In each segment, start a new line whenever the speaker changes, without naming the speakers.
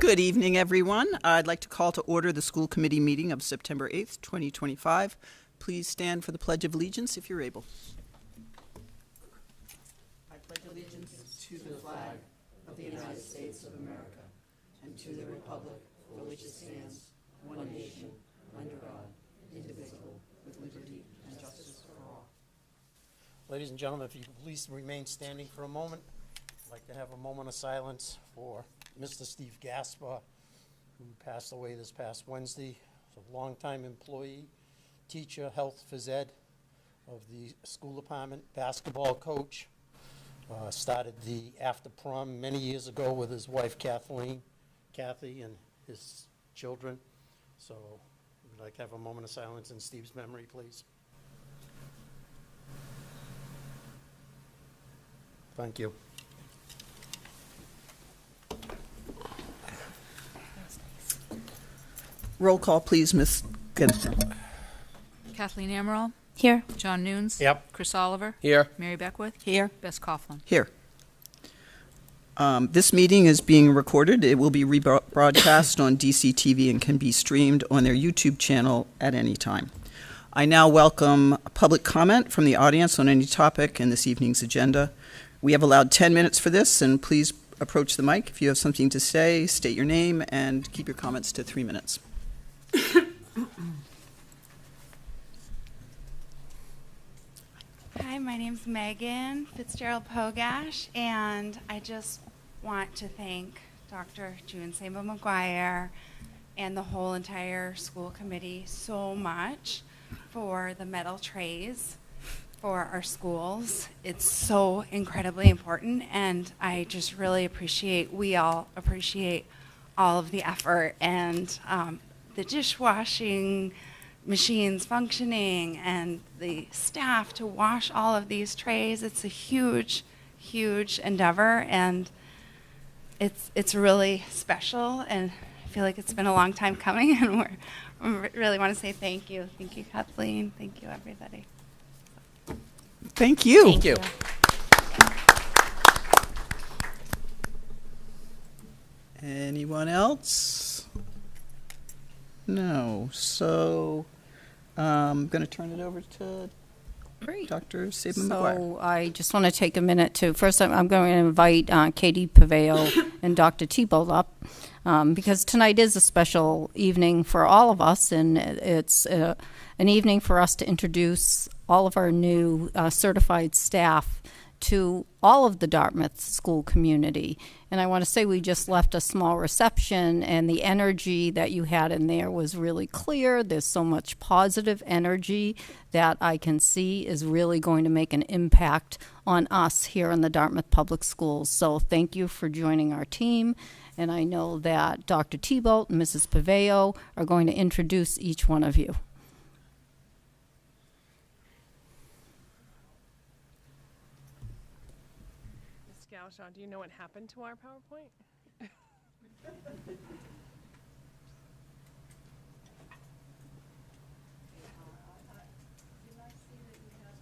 Good evening, everyone. I'd like to call to order the school committee meeting of September 8th, 2025. Please stand for the Pledge of Allegiance if you're able. I pledge allegiance to the flag of the United States of America and to the republic for which it stands, one nation, under God, indivisible, with liberty and justice for all.
Ladies and gentlemen, if you could please remain standing for a moment. I'd like to have a moment of silence for Mr. Steve Gaspar, who passed away this past Wednesday. He's a longtime employee, teacher, health phys ed of the school department, basketball coach. Started the after prom many years ago with his wife Kathy, and his children. So we'd like to have a moment of silence in Steve's memory, please. Thank you.
Roll call, please, Ms.
Kathleen Amaral.
Here.
John Nunes.
Yep.
Chris Oliver.
Here.
Mary Beckwith.
Here.
Bess Coughlin.
Here. This meeting is being recorded. It will be rebroadcast on DCTV and can be streamed on their YouTube channel at any time. I now welcome public comment from the audience on any topic in this evening's agenda. We have allowed 10 minutes for this, and please approach the mic if you have something to say, state your name, and keep your comments to 3 minutes.
Hi, my name's Megan Fitzgerald Pogash, and I just want to thank Dr. June Samba McGuire and the whole entire school committee so much for the metal trays for our schools. It's so incredibly important, and I just really appreciate, we all appreciate all of the effort and the dishwashing machines functioning and the staff to wash all of these trays. It's a huge, huge endeavor, and it's really special, and I feel like it's been a long time coming, and we really want to say thank you. Thank you, Kathleen. Thank you, everybody.
Thank you.
Thank you.
Anyone else? No. So I'm going to turn it over to Dr. Saba McGuire.
So I just want to take a minute to, first I'm going to invite Katie Paveo and Dr. Tebow up because tonight is a special evening for all of us, and it's an evening for us to introduce all of our new certified staff to all of the Dartmouth school community. And I want to say we just left a small reception, and the energy that you had in there was really clear. There's so much positive energy that I can see is really going to make an impact on us here in the Dartmouth Public Schools. So thank you for joining our team. And I know that Dr. Tebow and Mrs. Paveo are going to introduce each one of you.
Do you know what happened to our PowerPoint? It's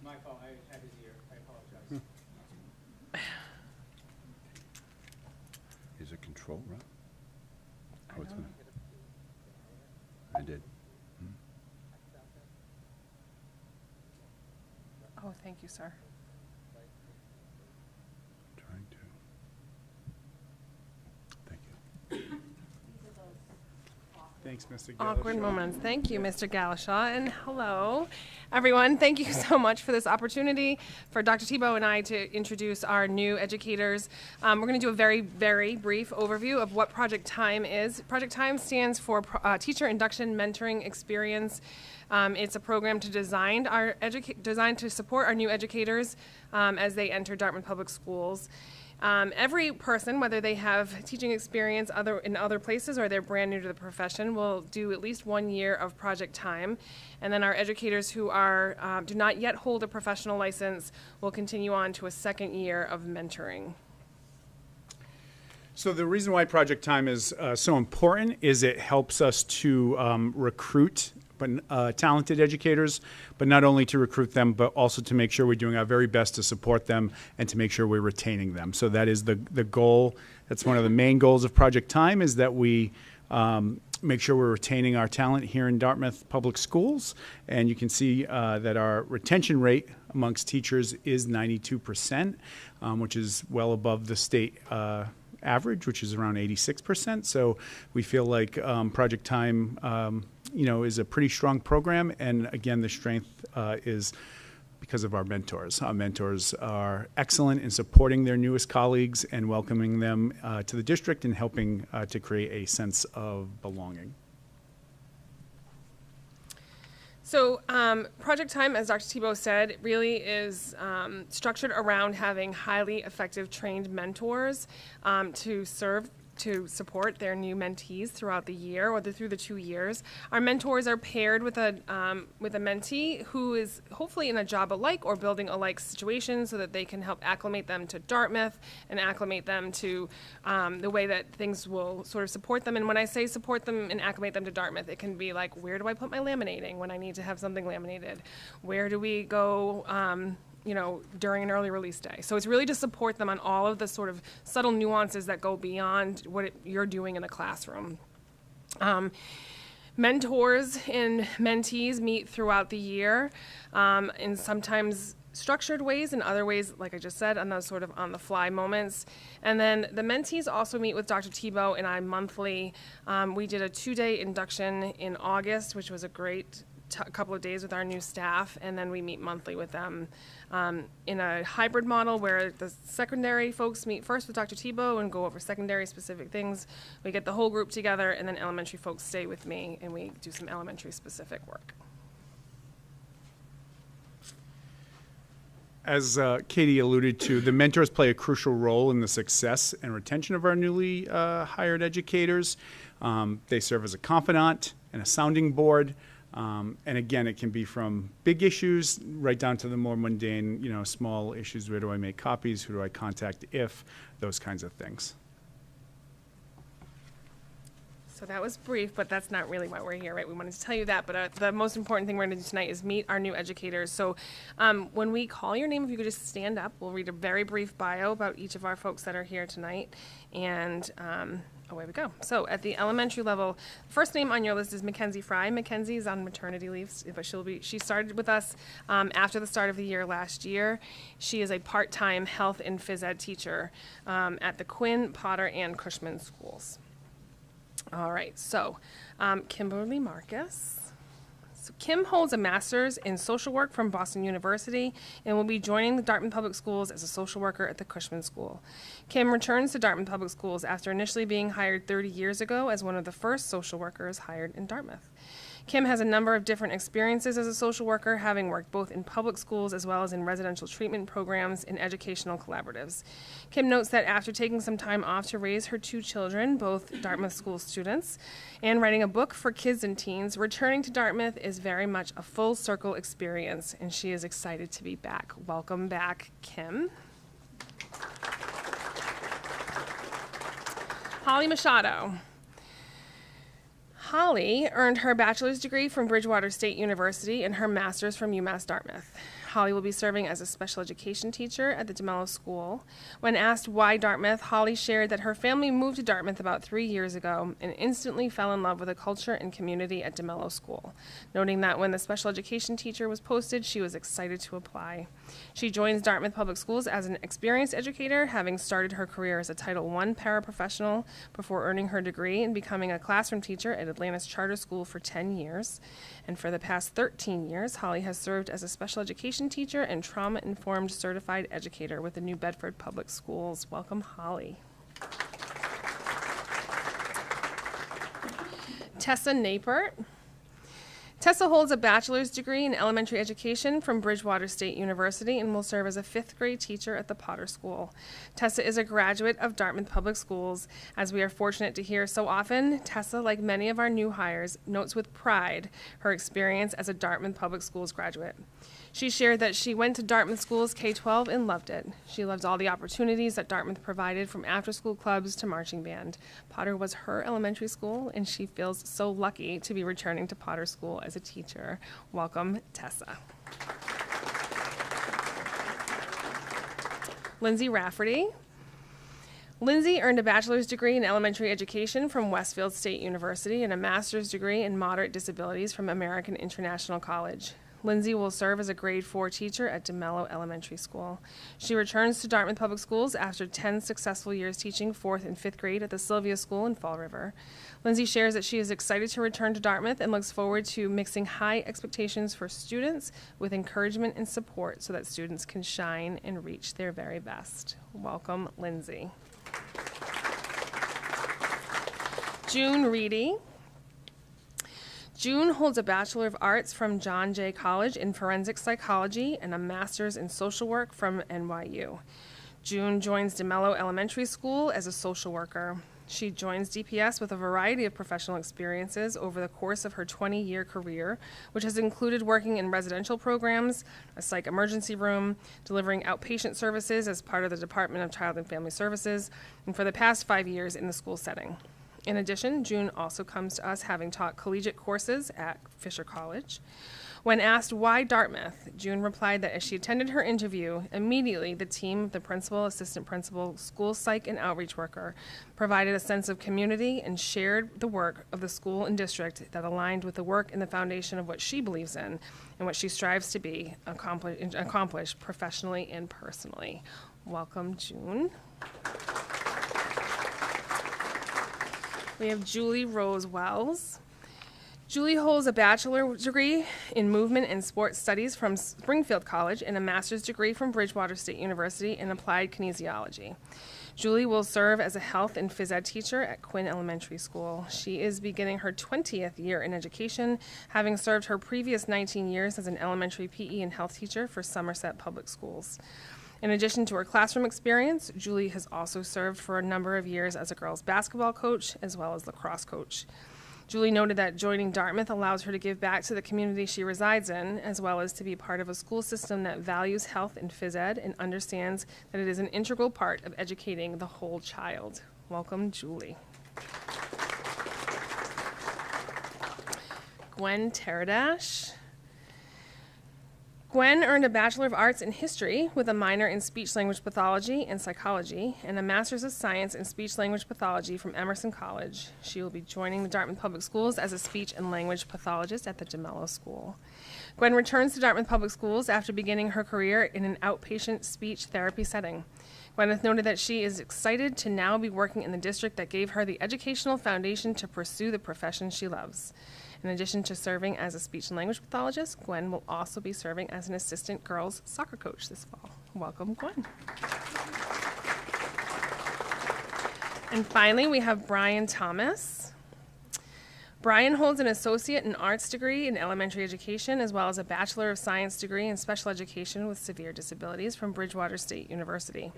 my fault. I had his ear. I apologize.
Is it control, right?
I don't know.
I did.
Oh, thank you, sir.
Trying to. Thank you.
Thanks, Mr. Galashaw.
Awkward moments. Thank you, Mr. Galashaw. And hello, everyone. Thank you so much for this opportunity for Dr. Tebow and I to introduce our new educators. We're going to do a very, very brief overview of what Project Time is. Project Time stands for Teacher Induction Mentoring Experience. It's a program to designed to support our new educators as they enter Dartmouth Public Schools. Every person, whether they have teaching experience in other places or they're brand new to the profession, will do at least 1 year of Project Time. And then our educators who do not yet hold a professional license will continue on to a second year of mentoring.
So the reason why Project Time is so important is it helps us to recruit
talented educators, but not only to recruit them, but also to make sure we're doing our very best to support them and to make sure we're retaining them. So that is the goal. That's one of the main goals of Project Time, is that we make sure we're retaining our talent here in Dartmouth Public Schools. And you can see that our retention rate amongst teachers is 92%, which is well above the state average, which is around 86%. So we feel like Project Time, is a pretty strong program. And again, the strength is because of our mentors. Our mentors are excellent in supporting their newest colleagues and welcoming them to the district and helping to create a sense of belonging.
So Project Time, as Dr. Thibault said, really is structured around having highly effective trained mentors to support their new mentees throughout the year or through the 2 years. Our mentors are paired with a mentee who is hopefully in a job alike or building alike situation, so that they can help acclimate them to Dartmouth and acclimate them to the way that things will sort of support them. And when I say support them and acclimate them to Dartmouth, it can be like, where do I put my laminating when I need to have something laminated? Where do we go during an early release day? So it's really to support them on all of the sort of subtle nuances that go beyond what you're doing in a classroom. Mentors and mentees meet throughout the year in sometimes structured ways, and other ways, like I just said, on those sort of on-the-fly moments. And then the mentees also meet with Dr. Thibault and I monthly. We did a 2-day induction in August, which was a great couple of days with our new staff, and then we meet monthly with them in a hybrid model where the secondary folks meet first with Dr. Thibault and go over secondary specific things. We get the whole group together, and then elementary folks stay with me and we do some elementary specific work.
As Katie alluded to, the mentors play a crucial role in the success and retention of our newly hired educators. They serve as a confidant and a sounding board. And again, it can be from big issues right down to the more mundane, small issues. Where do I make copies? Who do I contact if? Those kinds of things.
So that was brief, but that's not really why we're here, right? We wanted to tell you that, but the most important thing we're going to do tonight is meet our new educators. So when we call your name, if you could just stand up, we'll read a very brief bio about each of our folks that are here tonight, and away we go. So at the elementary level, first name on your list is Mackenzie Fry. Mackenzie is on maternity leave, but she started with us after the start of the year last year. She is a part-time health and phys ed teacher at the Quinn, Potter, and Cushman schools. All right, so Kimberly Marcus. So Kim holds a master's in social work from Boston University and will be joining the Dartmouth Public Schools as a social worker at the Cushman School. Kim returns to Dartmouth Public Schools after initially being hired 30 years ago as one of the first social workers hired in Dartmouth. Kim has a number of different experiences as a social worker, having worked both in public schools as well as in residential treatment programs and educational collaboratives. Kim notes that after taking some time off to raise her 2 children, both Dartmouth school students, and writing a book for kids and teens, returning to Dartmouth is very much a full circle experience, and she is excited to be back. Welcome back, Kim. Holly Machado. Holly earned her bachelor's degree from Bridgewater State University and her master's from UMass Dartmouth. Holly will be serving as a special education teacher at the DeMello School. When asked why Dartmouth, Holly shared that her family moved to Dartmouth about 3 years ago and instantly fell in love with the culture and community at DeMello School, noting that when the special education teacher was posted, she was excited to apply. She joins Dartmouth Public Schools as an experienced educator, having started her career as a Title I paraprofessional before earning her degree and becoming a classroom teacher at Atlantis Charter School for 10 years. And for the past 13 years, Holly has served as a special education teacher and trauma-informed certified educator with the New Bedford Public Schools. Welcome, Holly. Tessa Napert. Tessa holds a bachelor's degree in elementary education from Bridgewater State University and will serve as a 5th grade teacher at the Potter School. Tessa is a graduate of Dartmouth Public Schools. As we are fortunate to hear so often, Tessa, like many of our new hires, notes with pride her experience as a Dartmouth Public Schools graduate. She shared that she went to Dartmouth schools K-12 and loved it. She loves all the opportunities that Dartmouth provided, from after-school clubs to marching band. Potter was her elementary school, and she feels so lucky to be returning to Potter School as a teacher. Welcome, Tessa. Lindsay Rafferty. Lindsay earned a bachelor's degree in elementary education from Westfield State University and a master's degree in moderate disabilities from American International College. Lindsay will serve as a grade 4 teacher at DeMello Elementary School. She returns to Dartmouth Public Schools after 10 successful years teaching 4th and 5th grade at the Sylvia School in Fall River. Lindsay shares that she is excited to return to Dartmouth and looks forward to mixing high expectations for students with encouragement and support so that students can shine and reach their very best. Welcome, Lindsay. June Reedy. June holds a Bachelor of Arts from John Jay College in Forensic Psychology and a Master's in Social Work from NYU. June joins DeMello Elementary School as a social worker. She joins DPS with a variety of professional experiences over the course of her 20-year career, which has included working in residential programs, a psych emergency room, delivering outpatient services as part of the Department of Child and Family Services, and for the past 5 years in the school setting. In addition, June also comes to us having taught collegiate courses at Fisher College. When asked why Dartmouth, June replied that as she attended her interview, immediately the team of the principal, assistant principal, school psych, and outreach worker provided a sense of community and shared the work of the school and district that aligned with the work and the foundation of what she believes in and what she strives to be accomplished professionally and personally. Welcome, June. We have Julie Rose Wells. Julie holds a bachelor's degree in movement and sports studies from Springfield College and a master's degree from Bridgewater State University in applied kinesiology. Julie will serve as a health and phys ed teacher at Quinn Elementary School. She is beginning her 20th year in education, having served her previous 19 years as an elementary PE and health teacher for Somerset Public Schools. In addition to her classroom experience, Julie has also served for a number of years as a girls' basketball coach as well as lacrosse coach. Julie noted that joining Dartmouth allows her to give back to the community she resides in, as well as to be part of a school system that values health and phys ed and understands that it is an integral part of educating the whole child. Welcome, Julie. Gwen Teradash. Gwen earned a Bachelor of Arts in History with a minor in Speech-Language Pathology and Psychology and a Master's of Science in Speech-Language Pathology from Emerson College. She will be joining the Dartmouth Public Schools as a speech and language pathologist at the DeMello School. Gwen returns to Dartmouth Public Schools after beginning her career in an outpatient speech therapy setting. Gwyneth noted that she is excited to now be working in the district that gave her the educational foundation to pursue the profession she loves. In addition to serving as a speech and language pathologist, Gwen will also be serving as an assistant girls soccer coach this fall. Welcome, Gwen. And finally, we have Brian Thomas. Brian holds an associate in arts degree in elementary education, as well as a Bachelor of Science degree in special education with severe disabilities from Bridgewater State University.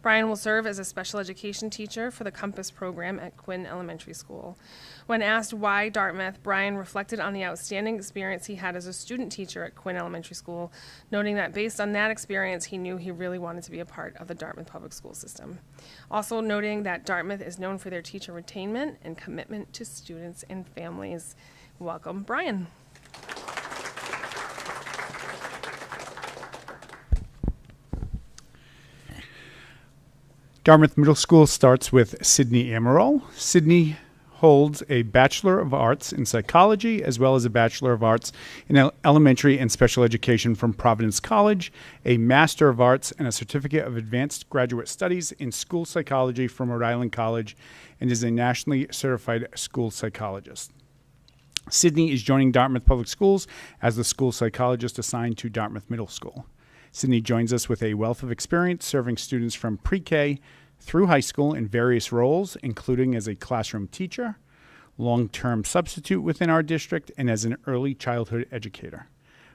Brian will serve as a special education teacher for the Compass program at Quinn Elementary School. When asked why Dartmouth, Brian reflected on the outstanding experience he had as a student teacher at Quinn Elementary School, noting that based on that experience, he knew he really wanted to be a part of the Dartmouth public school system. Also noting that Dartmouth is known for their teacher retainment and commitment to students and families. Welcome, Brian.
Dartmouth Middle School starts with Sydney Amaral. Sydney holds a Bachelor of Arts in Psychology as well as a Bachelor of Arts in Elementary and Special Education from Providence College, a Master of Arts and a Certificate of Advanced Graduate Studies in School Psychology from Rhode Island College, and is a nationally certified school psychologist. Sydney is joining Dartmouth Public Schools as the school psychologist assigned to Dartmouth Middle School. Sydney joins us with a wealth of experience serving students from pre-K through high school in various roles, including as a classroom teacher, long-term substitute within our district, and as an early childhood educator.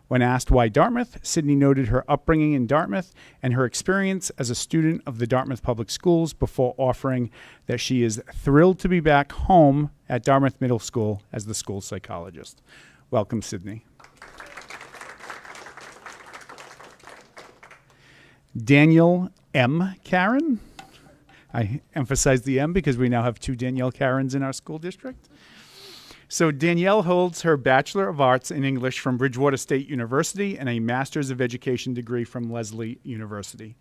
When asked why Dartmouth, Sydney noted her upbringing in Dartmouth and her experience as a student of the Dartmouth Public Schools before offering that she is thrilled to be back home at Dartmouth Middle School as the school psychologist. Welcome, Sydney. Daniel M. Karen. I emphasize the M because we now have 2 Danielle Karens in our school district. So Danielle holds her Bachelor of Arts in English from Bridgewater State University and a Master's of Education degree from Lesley University.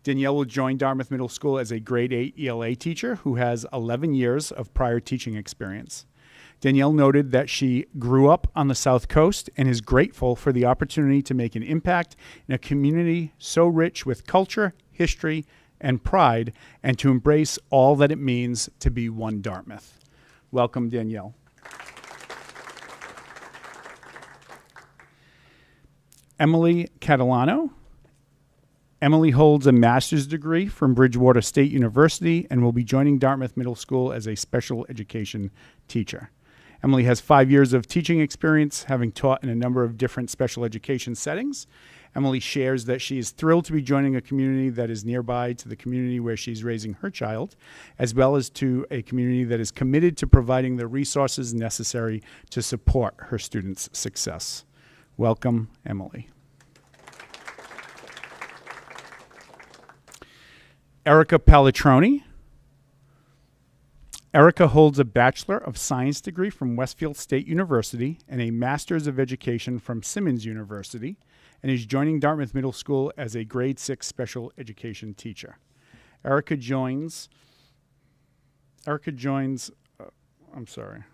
Danielle will join Dartmouth Middle School as a grade 8 ELA teacher who has 11 years of prior teaching experience. Danielle noted that she grew up on the South Coast and is grateful for the opportunity to make an impact in a community so rich with culture, history, and pride, and to embrace all that it means to be one Dartmouth. Welcome, Danielle. Emily Catalano. Emily holds a master's degree from Bridgewater State University and will be joining Dartmouth Middle School as a special education teacher. Emily has 5 years of teaching experience, having taught in a number of different special education settings. Emily shares that she is thrilled to be joining a community that is nearby to the community where she's raising her child, as well as to a community that is committed to providing the resources necessary to support her students' success. Welcome, Emily. Erica Palatroni. Erica holds a Bachelor of Science degree from Westfield State University and a Master's of Education from Simmons University, and is joining Dartmouth Middle School as a grade 6 special education teacher. Erica joins, I'm sorry.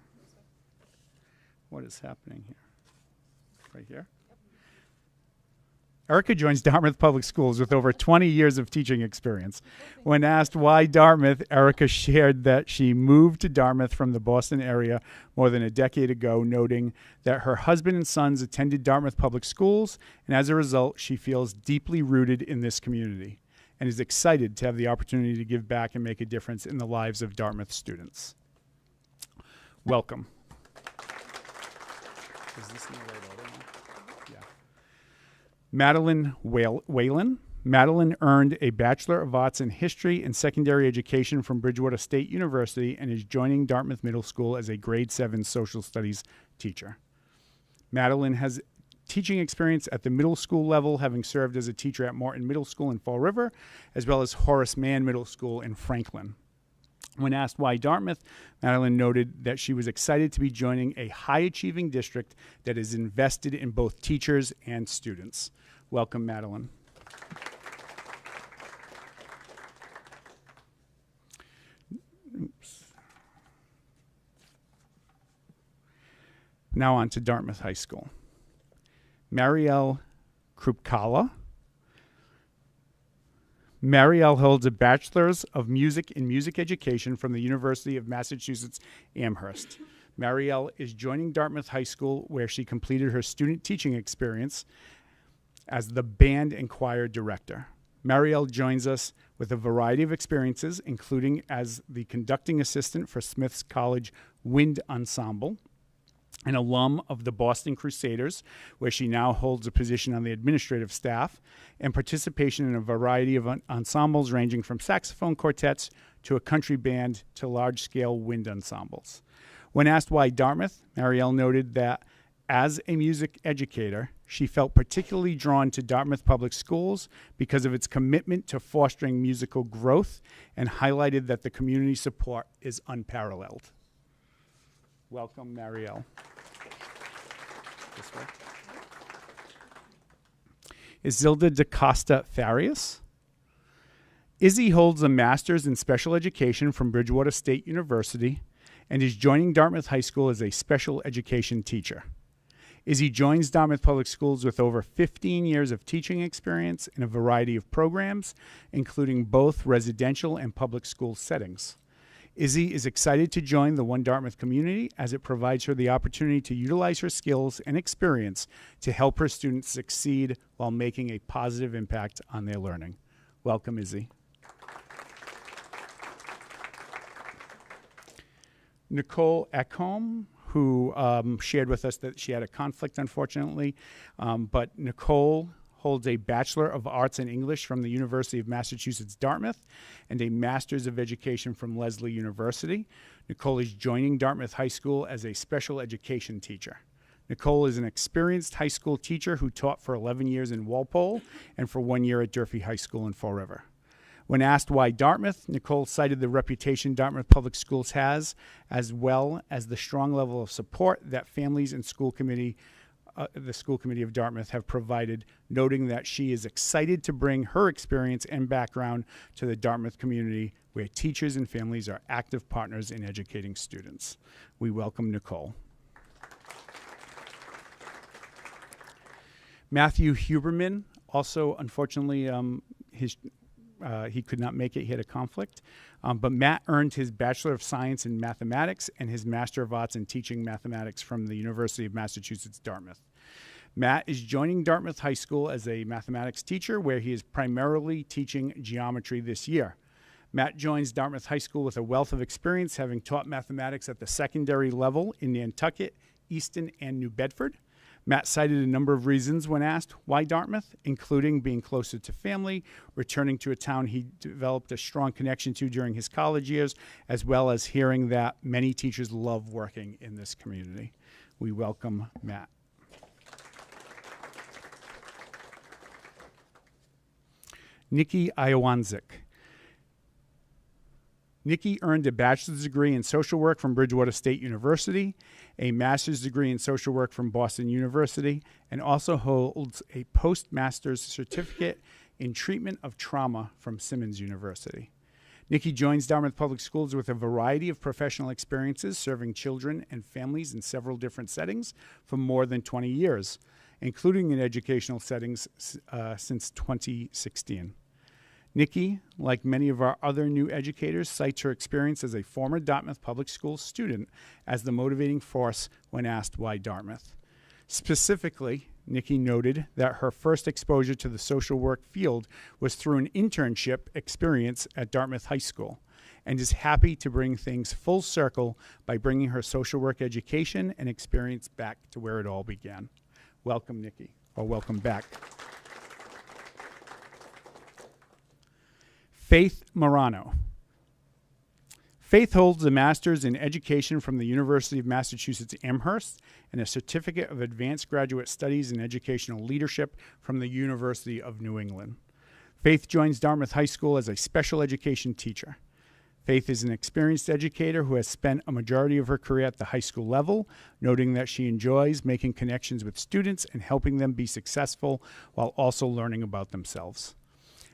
What is happening here? Right here? Erica joins Dartmouth Public Schools with over 20 years of teaching experience. When asked why Dartmouth, Erica shared that she moved to Dartmouth from the Boston area more than a decade ago, noting that her husband and sons attended Dartmouth Public Schools, and as a result, she feels deeply rooted in this community and is excited to have the opportunity to give back and make a difference in the lives of Dartmouth students. Welcome. Is this in the right order now? Yeah. Madeline Whalen. Madeline earned a Bachelor of Arts in History and Secondary Education from Bridgewater State University and is joining Dartmouth Middle School as a grade 7 social studies teacher. Madeline has teaching experience at the middle school level, having served as a teacher at Morton Middle School in Fall River, as well as Horace Mann Middle School in Franklin. When asked why Dartmouth, Madeline noted that she was excited to be joining a high-achieving district that is invested in both teachers and students. Welcome, Madeline. Oops. Now on to Dartmouth High School. Marielle Krupkala. Marielle holds a Bachelor's of Music in Music Education from the University of Massachusetts Amherst. Marielle is joining Dartmouth High School, where she completed her student teaching experience as the band and choir director. Marielle joins us with a variety of experiences, including as the conducting assistant for Smith's College Wind Ensemble, an alum of the Boston Crusaders, where she now holds a position on the administrative staff, and participation in a variety of ensembles ranging from saxophone quartets to a country band to large-scale wind ensembles. When asked why Dartmouth, Marielle noted that as a music educator, she felt particularly drawn to Dartmouth Public Schools because of its commitment to fostering musical growth, and highlighted that the community support is unparalleled. Welcome, Marielle. This way. Isilda DaCosta Farias. Izzy holds a master's in special education from Bridgewater State University and is joining Dartmouth High School as a special education teacher. Izzy joins Dartmouth Public Schools with over 15 years of teaching experience in a variety of programs, including both residential and public school settings. Izzy is excited to join the One Dartmouth community as it provides her the opportunity to utilize her skills and experience to help her students succeed while making a positive impact on their learning. Welcome, Izzy. Nicole Ekholm, who shared with us that she had a conflict, unfortunately, but Nicole holds a Bachelor of Arts in English from the University of Massachusetts Dartmouth and a Master's of Education from Lesley University. Nicole is joining Dartmouth High School as a special education teacher. Nicole is an experienced high school teacher who taught for 11 years in Walpole and for 1 year at Durfee High School in Fall River. When asked why Dartmouth, Nicole cited the reputation Dartmouth Public Schools has, as well as the strong level of support that families and the school committee of Dartmouth have provided, noting that she is excited to bring her experience and background to the Dartmouth community, where teachers and families are active partners in educating students. We welcome Nicole. Matthew Huberman, also unfortunately, he could not make it. He had a conflict. But Matt earned his Bachelor of Science in Mathematics and his Master of Arts in Teaching Mathematics from the University of Massachusetts, Dartmouth. Matt is joining Dartmouth High School as a mathematics teacher, where he is primarily teaching geometry this year. Matt joins Dartmouth High School with a wealth of experience, having taught mathematics at the secondary level in Nantucket, Easton, and New Bedford. Matt cited a number of reasons when asked why Dartmouth, including being closer to family, returning to a town he developed a strong connection to during his college years, as well as hearing that many teachers love working in this community. We welcome Matt. Nikki Iowanzik. Nikki earned a bachelor's degree in social work from Bridgewater State University, a master's degree in social work from Boston University, and also holds a postmaster's certificate in treatment of trauma from Simmons University. Nikki joins Dartmouth Public Schools with a variety of professional experiences serving children and families in several different settings for more than 20 years, including in educational settings since 2016. Nikki, like many of our other new educators, cites her experience as a former Dartmouth Public Schools student as the motivating force when asked why Dartmouth. Specifically, Nikki noted that her first exposure to the social work field was through an internship experience at Dartmouth High School, and is happy to bring things full circle by bringing her social work education and experience back to where it all began. Welcome, Nikki, or welcome back. Faith Morano. Faith holds a master's in education from the University of Massachusetts Amherst and a certificate of advanced graduate studies in educational leadership from the University of New England. Faith joins Dartmouth High School as a special education teacher. Faith is an experienced educator who has spent a majority of her career at the high school level, noting that she enjoys making connections with students and helping them be successful while also learning about themselves.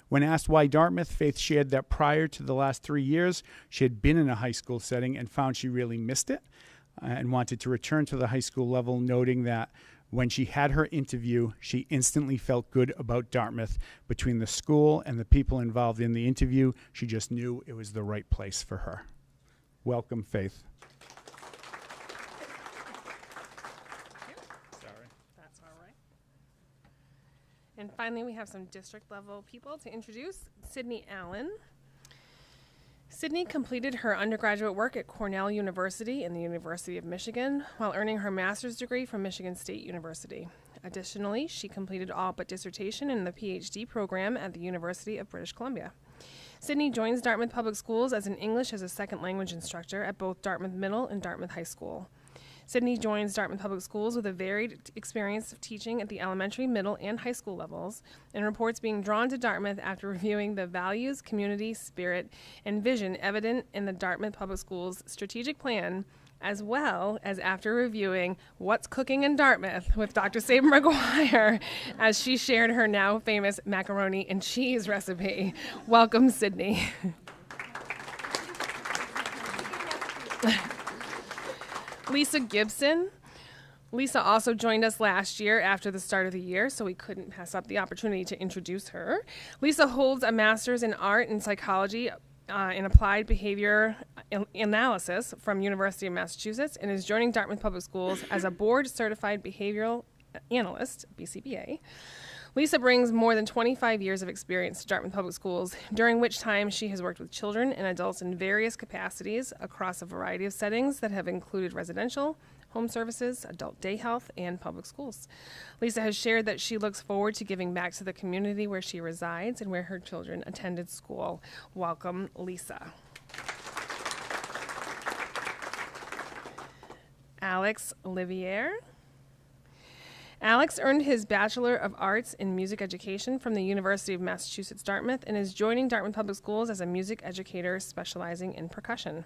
When asked why Dartmouth, Faith shared that prior to the last 3 years, she had been in a high school setting and found she really missed it and wanted to return to the high school level, noting that when she had her interview, she instantly felt good about Dartmouth. Between the school and the people involved in the interview, she just knew it was the right place for her. Welcome, Faith.
That's all right. And finally, we have some district level people to introduce. Sydney Allen. Sydney completed her undergraduate work at Cornell University and the University of Michigan while earning her master's degree from Michigan State University. Additionally, she completed all but dissertation in the PhD program at the University of British Columbia. Sydney joins Dartmouth Public Schools as an English as a second language instructor at both Dartmouth Middle and Dartmouth High School. Sydney joins Dartmouth Public Schools with a varied experience of teaching at the elementary, middle, and high school levels, and reports being drawn to Dartmouth after reviewing the values, community, spirit, and vision evident in the Dartmouth Public Schools strategic plan, as well as after reviewing What's Cooking in Dartmouth with Dr. Saber McGuire, as she shared her now famous macaroni and cheese recipe. Welcome, Sydney. Lisa Gibson. Lisa also joined us last year after the start of the year, so we couldn't pass up the opportunity to introduce her. Lisa holds a master's in art and psychology in applied behavior analysis from University of Massachusetts and is joining Dartmouth Public Schools as a board-certified behavioral analyst, BCBA. Lisa brings more than 25 years of experience to Dartmouth Public Schools, during which time she has worked with children and adults in various capacities across a variety of settings that have included residential, home services, adult day health, and public schools. Lisa has shared that she looks forward to giving back to the community where she resides and where her children attended school. Welcome, Lisa. Alex Olivier. Alex earned his Bachelor of Arts in Music Education from the University of Massachusetts Dartmouth and is joining Dartmouth Public Schools as a music educator specializing in percussion.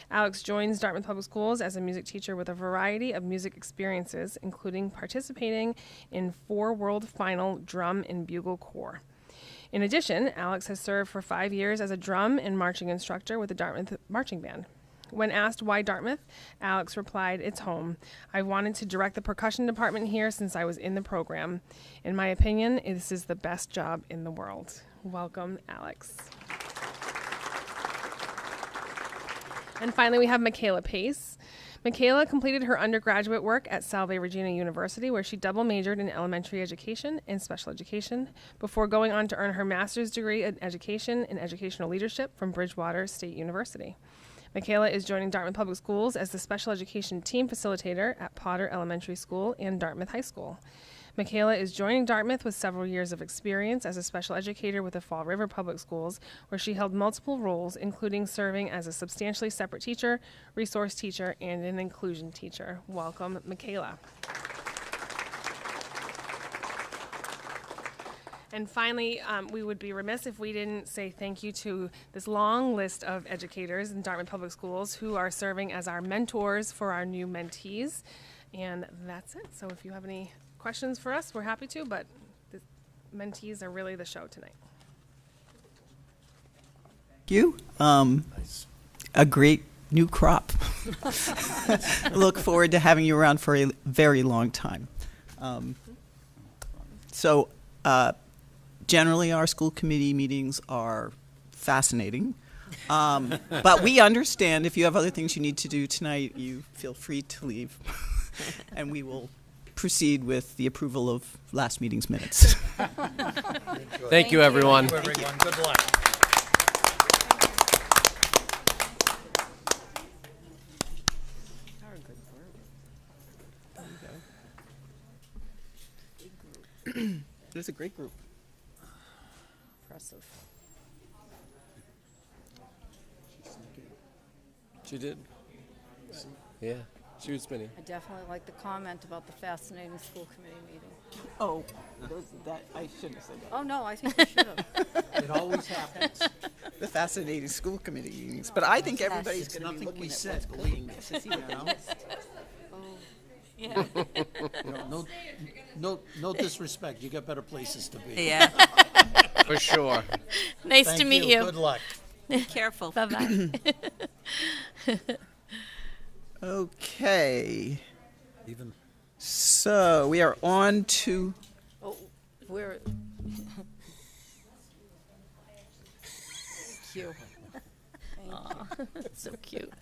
Alex joins Dartmouth Public Schools as a music teacher with a variety of music experiences, including participating in 4 World Final Drum and Bugle Corps. In addition, Alex has served for 5 years as a drum and marching instructor with the Dartmouth Marching Band. When asked why Dartmouth, Alex replied, "It's home. I wanted to direct the percussion department here since I was in the program. In my opinion, this is the best job in the world." Welcome, Alex. And finally, we have Michaela Pace. Michaela completed her undergraduate work at Salve Regina University, where she double majored in elementary education and special education before going on to earn her master's degree in education and educational leadership from Bridgewater State University. Michaela is joining Dartmouth Public Schools as the special education team facilitator at Potter Elementary School and Dartmouth High School. Michaela is joining Dartmouth with several years of experience as a special educator with the Fall River Public Schools, where she held multiple roles, including serving as a substantially separate teacher, resource teacher, and an inclusion teacher. Welcome, Michaela. And finally, we would be remiss if we didn't say thank you to this long list of educators in Dartmouth Public Schools who are serving as our mentors for our new mentees. And that's it. So if you have any questions for us, we're happy to, but the mentees are really the show tonight.
Thank you. A great new crop. Look forward to having you around for a very long time. Generally, our school committee meetings are fascinating, but we understand if you have other things you need to do tonight, you feel free to leave, and we will proceed with the approval of last meeting's minutes.
Thank you, everyone.
Thank you, everyone. Good luck.
It was a great group.
Impressive.
She did. Yeah, she was spinning.
I definitely like the comment about the fascinating school committee meeting.
Oh, I shouldn't have said that.
Oh, no, I think you should have.
It always happens.
The fascinating school committee meetings, but I think everybody's going to be
Nothing
looking
we
at
said,
what's
believe me.
going on.
You know?
Yeah.
No disrespect. You got better places to be.
Yeah.
For sure.
Nice
Thank
to meet you.
Good luck.
Careful.
Bye-bye.
Okay,
Even
so we are on to,
Oh, we're... Cute.
So cute.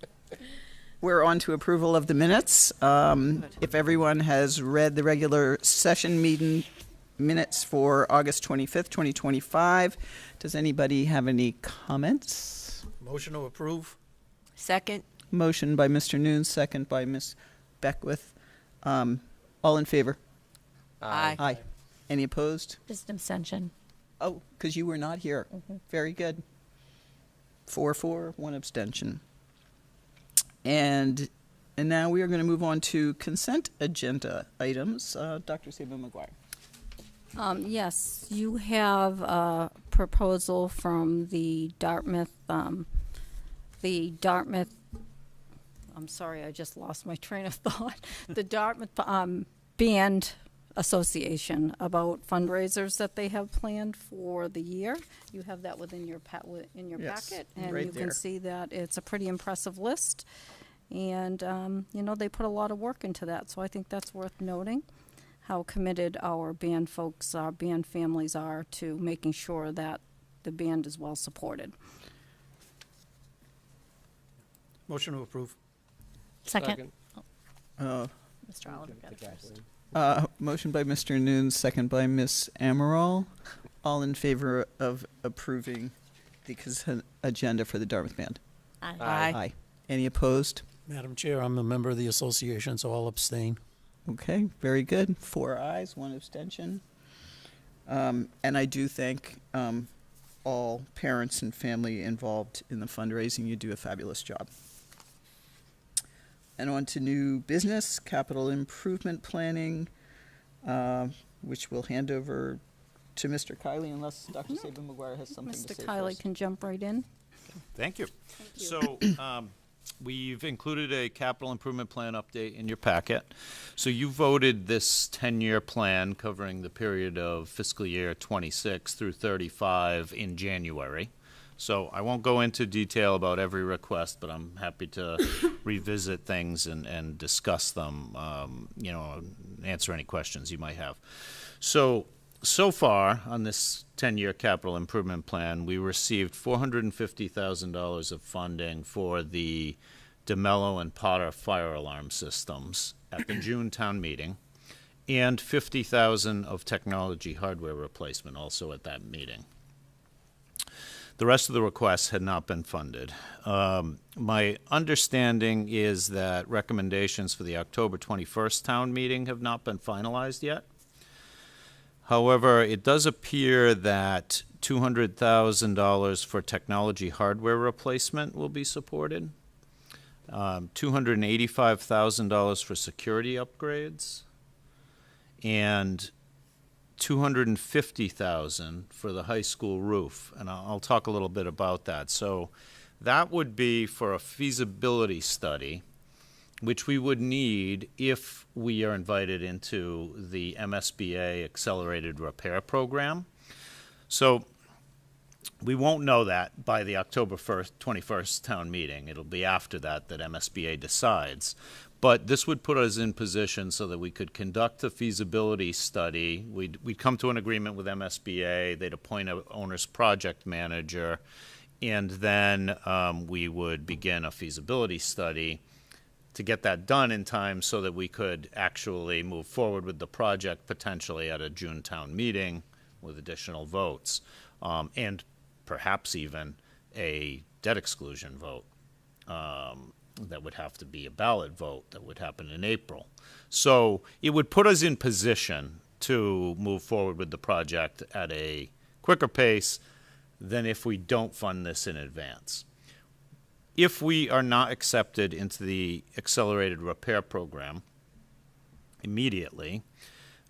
we're on to approval of the minutes. If everyone has read the regular session meeting minutes for August 25th, 2025, does anybody have any comments?
motion to approve.
Second.
Motion by Mr. Noon, second by Ms. Beckwith. All in favor?
Aye.
Aye. Any opposed?
Just an abstention.
Oh, because you were not here. Very good. 4-4, 1 abstention. And now we are going to move on to consent agenda items. Dr. Saba McGuire.
Yes, you have a proposal from the Dartmouth, I'm sorry, I just lost my train of thought. The Dartmouth Band Association about fundraisers that they have planned for the year. You have that within your
Yes,
packet, and
right
you
there.
can see that it's a pretty impressive list. And, they put a lot of work into that, so I think that's worth noting, how committed our band folks, our band families are to making sure that the band is well supported.
Motion to approve.
Second.
Uh,
Mr. Oliver got it first.
Motion by Mr. Noon, second by Ms. Amaral. All in favor of approving the consent agenda for the Dartmouth Band?
Aye.
Aye. Any opposed?
Madam Chair, I'm a member of the association, so I'll abstain.
Okay, very good. 4 ayes, 1 abstention. And I do thank all parents and family involved in the fundraising. You do a fabulous job. And on to new business, capital improvement planning. which we'll hand over to Mr. Kiley unless Dr. Saban McGuire has something to
Mr.
say
Kiley
first.
can jump right in.
Thank you. So, we've included a capital improvement plan update in your packet. So you voted this 10-year plan covering the period of fiscal year 26 through 35 in January. So I won't go into detail about every request, but I'm happy to revisit things and discuss them, answer any questions you might have. So far on this 10-year capital improvement plan, we received $450,000 of funding for the DeMello and Potter fire alarm systems at the June town meeting, and $50,000 of technology hardware replacement also at that meeting. The rest of the requests had not been funded. My understanding is that recommendations for the October 21st town meeting have not been finalized yet. However, it does appear that $200,000 for technology hardware replacement will be supported, $285,000 for security upgrades, and $250,000 for the high school roof, and I'll talk a little bit about that. So that would be for a feasibility study, which we would need if we are invited into the MSBA Accelerated Repair Program. So we won't know that by the October 21st town meeting. It'll be after that MSBA decides. But this would put us in position so that we could conduct a feasibility study. We'd come to an agreement with MSBA. They'd appoint an owner's project manager, and then we would begin a feasibility study to get that done in time so that we could actually move forward with the project potentially at a June town meeting with additional votes, and perhaps even a debt exclusion vote. That would have to be a ballot vote that would happen in April. So it would put us in position to move forward with the project at a quicker pace than if we don't fund this in advance. If we are not accepted into the Accelerated Repair Program immediately,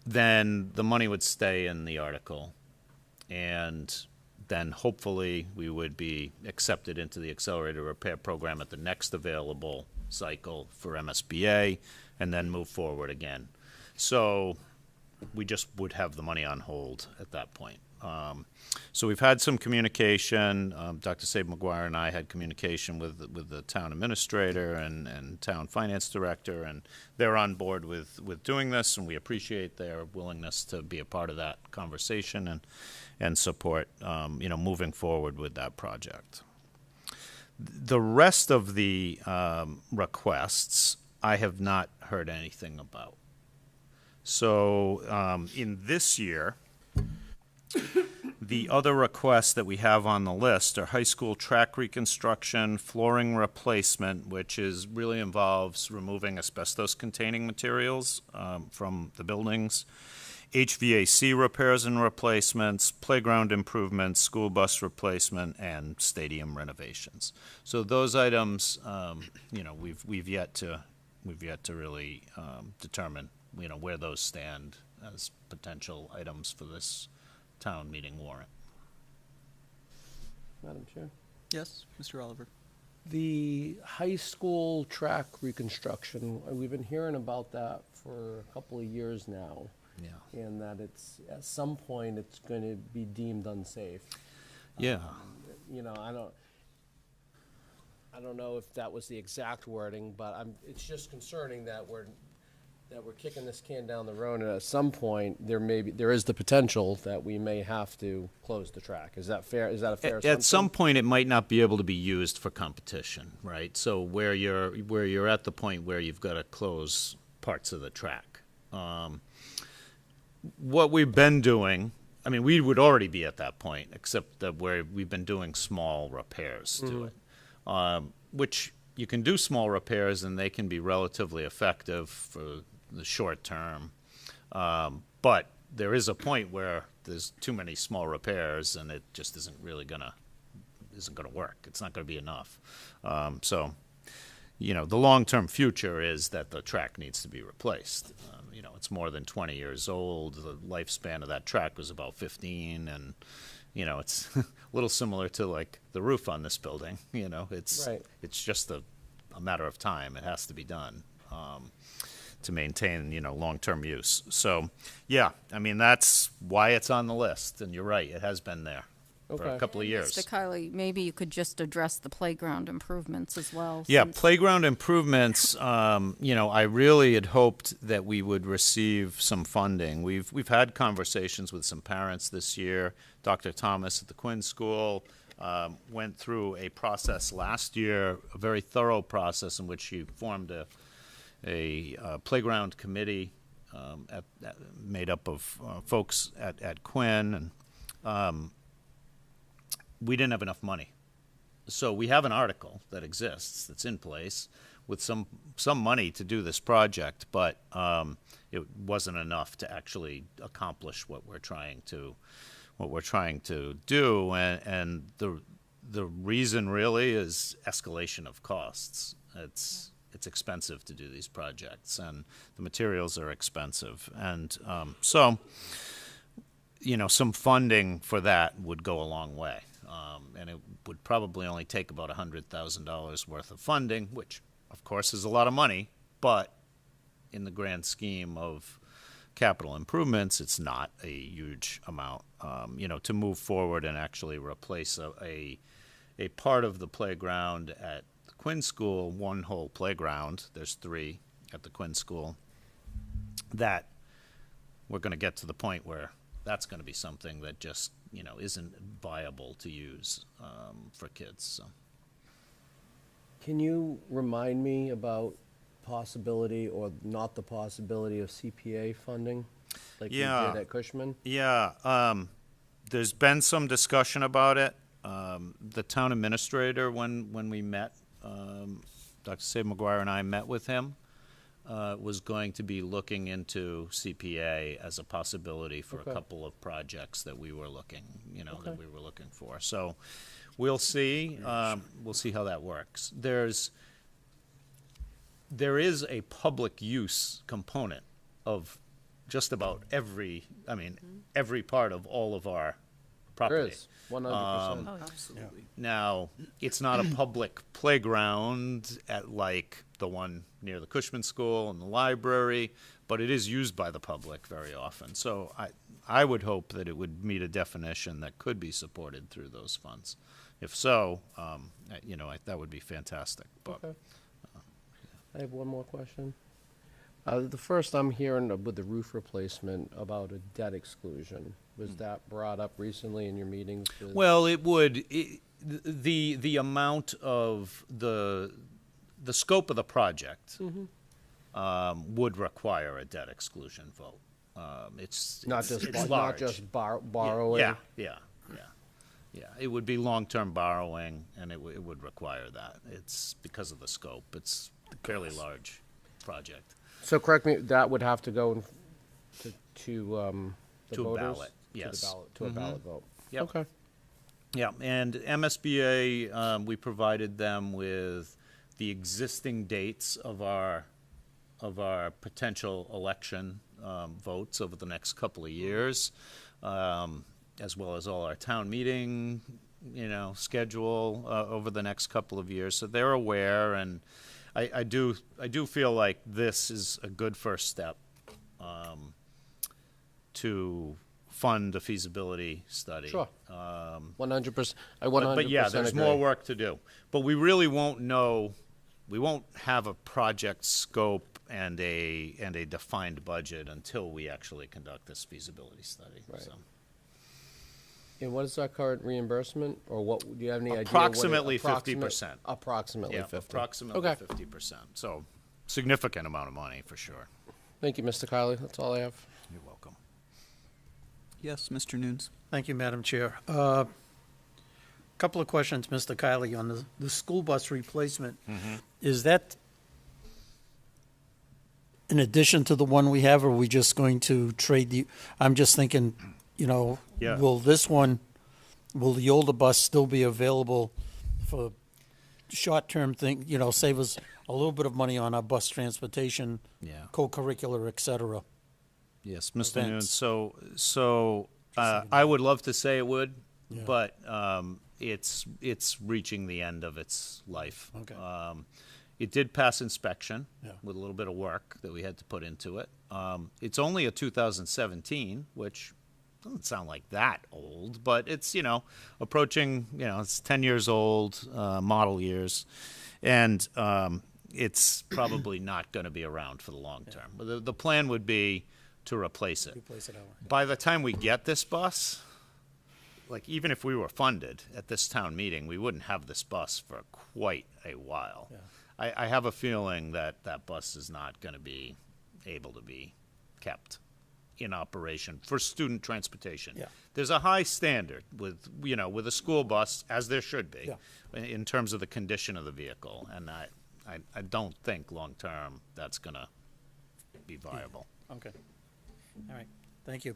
then the money would stay in the article, and then hopefully we would be accepted into the Accelerated Repair Program at the next available cycle for MSBA, and then move forward again. So we just would have the money on hold at that point. So we've had some communication. Dr. Saban McGuire and I had communication with the town administrator and town finance director, and they're on board with doing this, and we appreciate their willingness to be a part of that conversation and support, moving forward with that project. The rest of the requests, I have not heard anything about. So in this year, the other requests that we have on the list are high school track reconstruction, flooring replacement, which really involves removing asbestos-containing materials from the buildings, HVAC repairs and replacements, playground improvements, school bus replacement, and stadium renovations. So those items, we've yet to really determine, where those stand as potential items for this town meeting warrant.
Madam Chair.
Yes, Mr. Oliver.
The high school track reconstruction, we've been hearing about that for a couple of years now.
Yeah.
And that at some point it's going to be deemed unsafe.
Yeah.
I don't know if that was the exact wording, but it's just concerning that we're kicking this can down the road, and at some point there is the potential that we may have to close the track. Is that fair? Is that a fair assumption?
At some point, it might not be able to be used for competition, right? So where you're at the point where you've got to close parts of the track. What we've been doing, we would already be at that point, except that we've been doing small repairs to it, which you can do small repairs and they can be relatively effective for the short term. But there is a point where there's too many small repairs and it just isn't gonna work. It's not gonna be enough. So, the long-term future is that the track needs to be replaced. It's more than 20 years old. The lifespan of that track was about 15, and it's a little similar to like the roof on this building. It's
Right.
it's just a matter of time. It has to be done to maintain long-term use. So yeah, I mean that's why it's on the list. And you're right, it has been there for a
Okay.
couple of years.
Mr. Kiley, maybe you could just address the playground improvements as well.
Yeah,
since-
playground improvements, I really had hoped that we would receive some funding. We've had conversations with some parents this year. Dr. Thomas at the Quinn School went through a process last year, a very thorough process in which he formed a playground committee made up of folks at Quinn, and we didn't have enough money. So we have an article that exists that's in place with some money to do this project, but it wasn't enough to actually accomplish what we're trying to do. And the reason really is escalation of costs. It's expensive to do these projects, and the materials are expensive, and so some funding for that would go a long way. And it would probably only take about $100,000 worth of funding, which, of course, is a lot of money, but in the grand scheme of capital improvements, it's not a huge amount. To move forward and actually replace a part of the playground at the Quinn School, one whole playground, there's 3 at the Quinn School, that we're going to get to the point where that's going to be something that just isn't viable to use for kids. So.
Can you remind me about possibility or not the possibility of CPA funding, like
Yeah.
we did at Cushman?
Yeah, there's been some discussion about it. The town administrator, when we met, Dr. Sabe McGuire and I met with him, was going to be looking into CPA as a possibility for
Okay.
a couple of projects that we were looking, that we were looking for. So we'll see. We'll see how that works. There is a public use component of just about every part of all of our
There
property.
is, 100%.
Oh, absolutely.
Now, it's not a public playground at like the one near the Cushman School and the library, but it is used by the public very often. So I would hope that it would meet a definition that could be supported through those funds. If so, that would be fantastic. But
Okay. I have one more question. The first I'm hearing with the roof replacement about a debt exclusion. Was that brought up recently in your meetings?
well, it would. The amount of the scope of the project would require a debt exclusion vote. It's
not just
it's
not
large.
just borrowing.
Yeah. It would be long-term borrowing, and it would require that. It's because of the scope. It's a fairly large project.
So correct me. That would have to go to the
To a
voters?
ballot, yes.
To a ballot vote.
Yep.
Okay.
Yeah, and MSBA, we provided them with the existing dates of our potential election votes over the next couple of years, as well as all our town meeting, schedule over the next couple of years. So they're aware, and I do feel like this is a good first step to fund a feasibility study.
Sure. 100%. I 100%
But yeah, there's
agree.
more work to do. But we really won't know, we won't have a project scope and a defined budget until we actually conduct this feasibility study.
Right.
So.
And what is our current reimbursement, or what, do you have any idea?
Approximately 50%.
Approximately
Yeah,
50.
approximately
Okay.
50%. So significant amount of money for sure.
Thank you, Mr. Kiley. That's all I have.
You're welcome.
Yes, Mr. Nunes.
Thank you, Madam Chair. Couple of questions, Mr. Kiley, on the school bus replacement. Is that in addition to the one we have, or are we just going to trade I'm just thinking,
Yeah.
will the older bus still be available for short-term thing, save us a little bit of money on our bus transportation,
Yeah.
co-curricular, et cetera.
Yes, Mr. Noon.
Events.
So I would love to say it would,
Yeah.
but it's reaching the end of its life.
Okay.
It did pass inspection
Yeah.
with a little bit of work that we had to put into it. It's only a 2017, which doesn't sound like that old, but it's, approaching, it's 10 years old, model years, and it's probably not going to be around for the long term. But the plan would be to replace it.
Replace it outright.
By the time we get this bus, like even if we were funded at this town meeting, we wouldn't have this bus for quite a while.
Yeah.
I have a feeling that that bus is not going to be able to be kept in operation for student transportation.
Yeah.
There's a high standard with a school bus, as there should be,
Yeah.
in terms of the condition of the vehicle, and I don't think long term that's going to be viable.
Okay. All right. Thank you.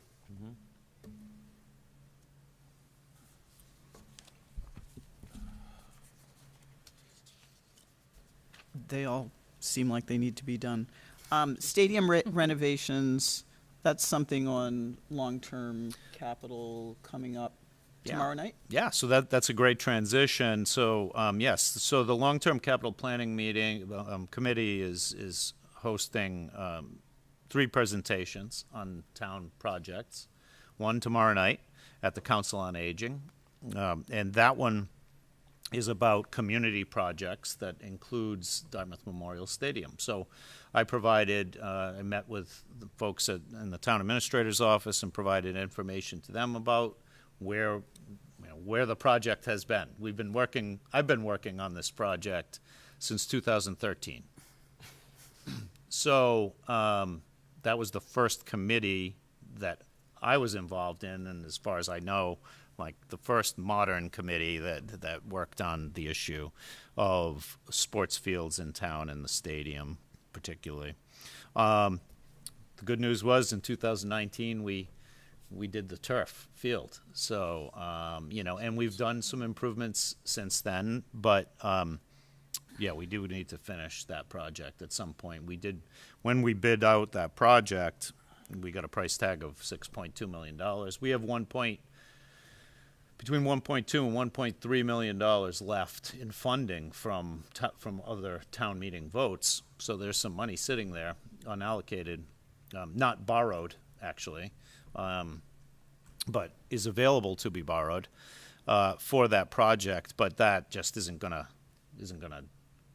They all seem like they need to be done. Stadium renovations, that's something on long-term capital coming up tomorrow night?
Yeah, so that's a great transition. So yes, so the long-term capital planning meeting committee is hosting 3 presentations on town projects. One tomorrow night at the Council on Aging, and that one is about community projects that includes Dartmouth Memorial Stadium. So I met with the folks in the town administrator's office and provided information to them about where the project has been. I've been working on this project since 2013. So that was the first committee that I was involved in, and as far as I know, like the first modern committee that worked on the issue of sports fields in town and the stadium particularly. The good news was in 2019 we did the turf field. So, and we've done some improvements since then, but yeah, we do need to finish that project at some point. When we bid out that project, we got a price tag of $6.2 million. We have between $1.2 and $1.3 million left in funding from other town meeting votes. So there's some money sitting there, unallocated, not borrowed actually, but is available to be borrowed for that project. But that just isn't gonna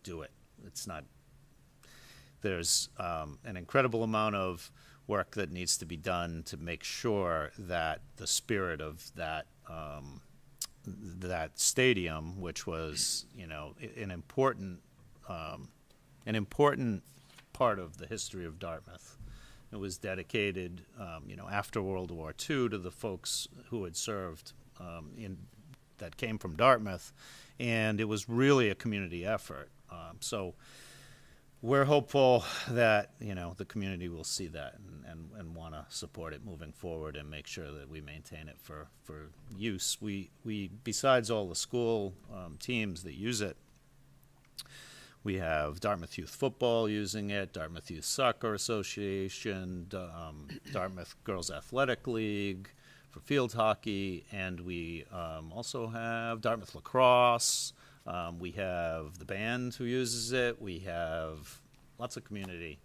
do it. It's not. There's an incredible amount of work that needs to be done to make sure that the spirit of that stadium, which was an important part of the history of Dartmouth. It was dedicated, after World War II to the folks who had served that came from Dartmouth, and it was really a community effort. So we're hopeful that the community will see that and want to support it moving forward and make sure that we maintain it for use. We besides all the school teams that use it, we have Dartmouth Youth Football using it, Dartmouth Youth Soccer Association, Dartmouth Girls Athletic League for field hockey, and we also have Dartmouth Lacrosse. We have the band who uses it. We have lots of community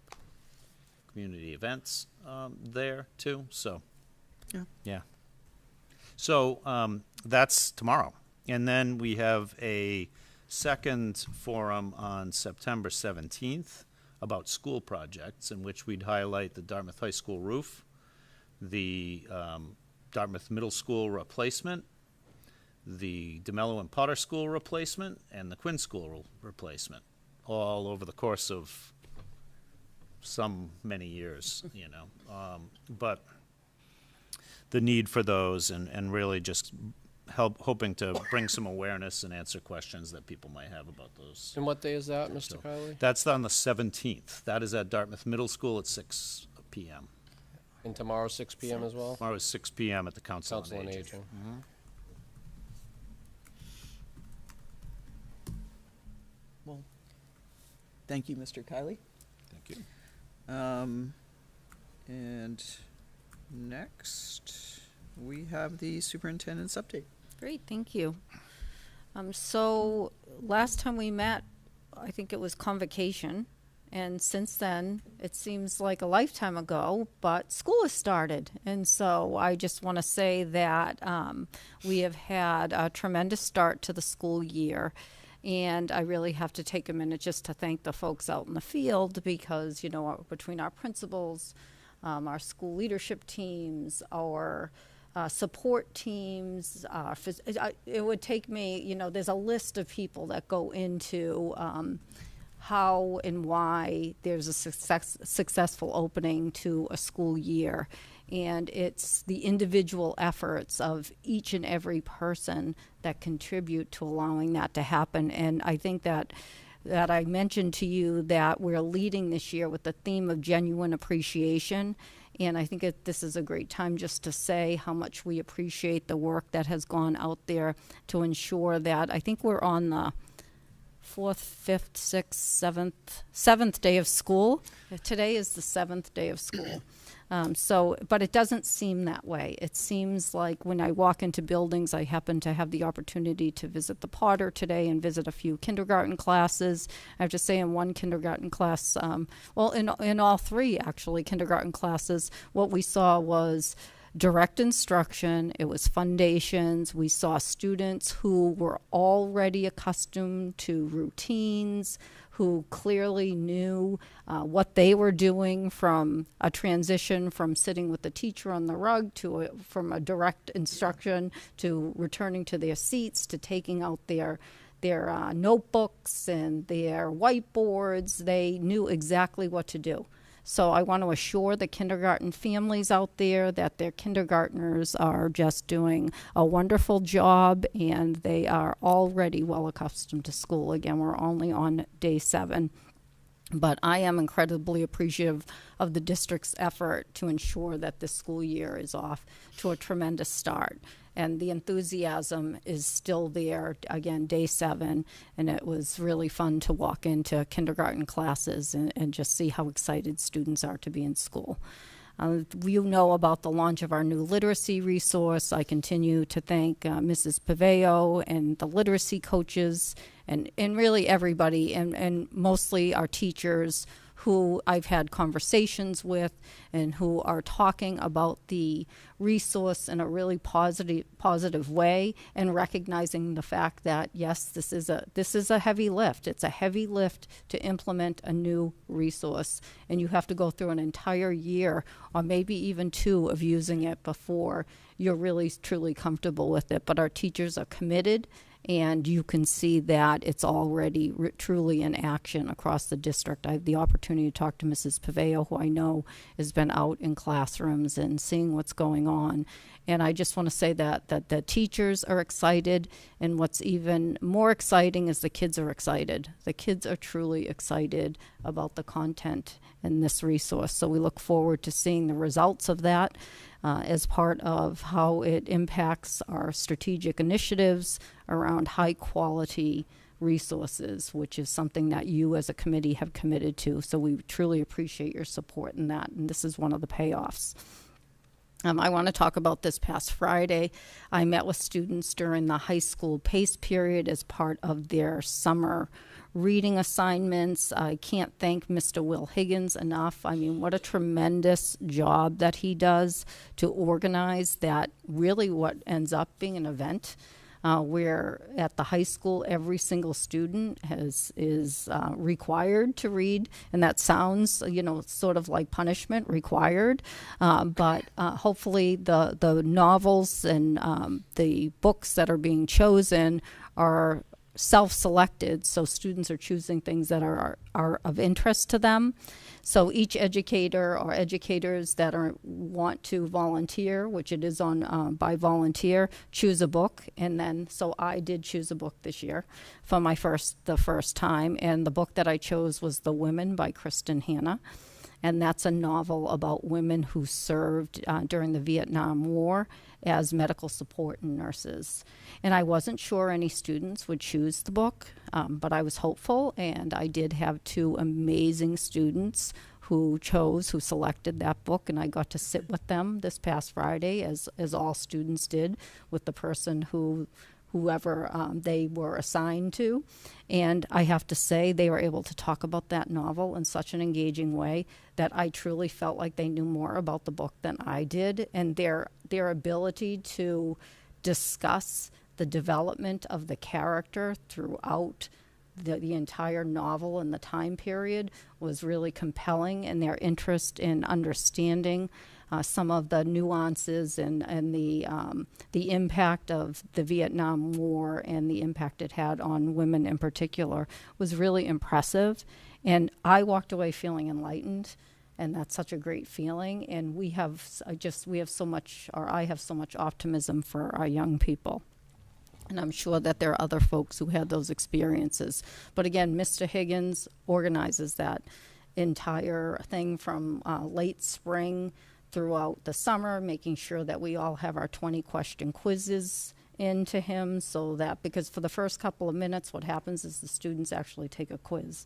events there too. So, yeah. So that's tomorrow, and then we have a second forum on September 17th about school projects, in which we'd highlight the Dartmouth High School roof, the Dartmouth Middle School replacement, the DeMello and Potter School replacement, and the Quinn School replacement, all over the course of many years, but the need for those and really just hoping to bring some awareness and answer questions that people might have about those.
And what day is that, Mr. Kiley?
That's on the 17th. That is at Dartmouth Middle School at 6 p.m.
And tomorrow, 6 p.m. as well?
Tomorrow is 6 p.m. at the Council
Council
on
on
Aging.
Aging.
Thank you, Mr. Kiley.
Thank you.
And next, we have the superintendent's update.
Great, thank you. So last time we met, I think it was convocation, and since then, it seems like a lifetime ago, but school has started. And so I just want to say that we have had a tremendous start to the school year. And I really have to take a minute just to thank the folks out in the field because, you know, between our principals, our school leadership teams, our support teams, it would take me, you know, there's a list of people that go into how and why there's a successful opening to a school year. And it's the individual efforts of each and every person that contribute to allowing that to happen. And I think that I mentioned to you that we're leading this year with the theme of genuine appreciation. And I think this is a great time just to say how much we appreciate the work that has gone out there to ensure that I think we're on the 4th, 5th, 6th, 7th day of school. Today is the 7th day of school. But it doesn't seem that way. It seems like when I walk into buildings, I happen to have the opportunity to visit the Potter today and visit a few kindergarten classes. I have to say in one kindergarten class, in all three actually kindergarten classes, what we saw was direct instruction. It was foundations. We saw students who were already accustomed to routines, who clearly knew what they were doing from a transition from sitting with the teacher on the rug from a direct instruction to returning to their seats to taking out their notebooks and their whiteboards. They knew exactly what to do. So I want to assure the kindergarten families out there that their kindergartners are just doing a wonderful job and they are already well accustomed to school. Again, we're only on day 7. But I am incredibly appreciative of the district's effort to ensure that this school year is off to a tremendous start. And the enthusiasm is still there, again, day 7, and it was really fun to walk into kindergarten classes and just see how excited students are to be in school. You know about the launch of our new literacy resource. I continue to thank Mrs. Paveo and the literacy coaches and really everybody, and mostly our teachers who I've had conversations with and who are talking about the resource in a really positive way and recognizing the fact that, yes, this is a heavy lift. It's a heavy lift to implement a new resource, and you have to go through an entire year or maybe even 2 of using it before you're really truly comfortable with it. But our teachers are committed, and you can see that it's already truly in action across the district. I have the opportunity to talk to Mrs. Paveo, who I know has been out in classrooms and seeing what's going on. And I just want to say that the teachers are excited, and what's even more exciting is the kids are excited. The kids are truly excited about the content in this resource. So we look forward to seeing the results of that as part of how it impacts our strategic initiatives around high quality resources, which is something that you as a committee have committed to. So we truly appreciate your support in that, and this is one of the payoffs. I want to talk about this past Friday. I met with students during the high school PACE period as part of their summer reading assignments. I can't thank Mr. Will Higgins enough. I mean, what a tremendous job that he does to organize that, really what ends up being an event where at the high school every single student is required to read, and that sounds, sort of like punishment, required, but hopefully the novels and the books that are being chosen are self-selected, so students are choosing things that are of interest to them. So each educator or educators that want to volunteer, which it is on by volunteer, choose a book. And then, so I did choose a book this year for the first time. And the book that I chose was The Women by Kristen Hanna. and that's a novel about women who served during the Vietnam War as medical support and nurses. And I wasn't sure any students would choose the book, but I was hopeful, and I did have 2 amazing students who selected that book, and I got to sit with them this past Friday, as all students did, with the person whoever they were assigned to. And I have to say, they were able to talk about that novel in such an engaging way that I truly felt like they knew more about the book than I did. And their ability to discuss the development of the character throughout the entire novel and the time period was really compelling, and their interest in understanding some of the nuances and the impact of the Vietnam War and the impact it had on women in particular was really impressive. And I walked away feeling enlightened, and that's such a great feeling. And I have so much optimism for our young people. And I'm sure that there are other folks who had those experiences. But again, Mr. Higgins organizes that entire thing from late spring throughout the summer, making sure that we all have our 20-question quizzes into him, so that, because for the first couple of minutes, what happens is the students actually take a quiz,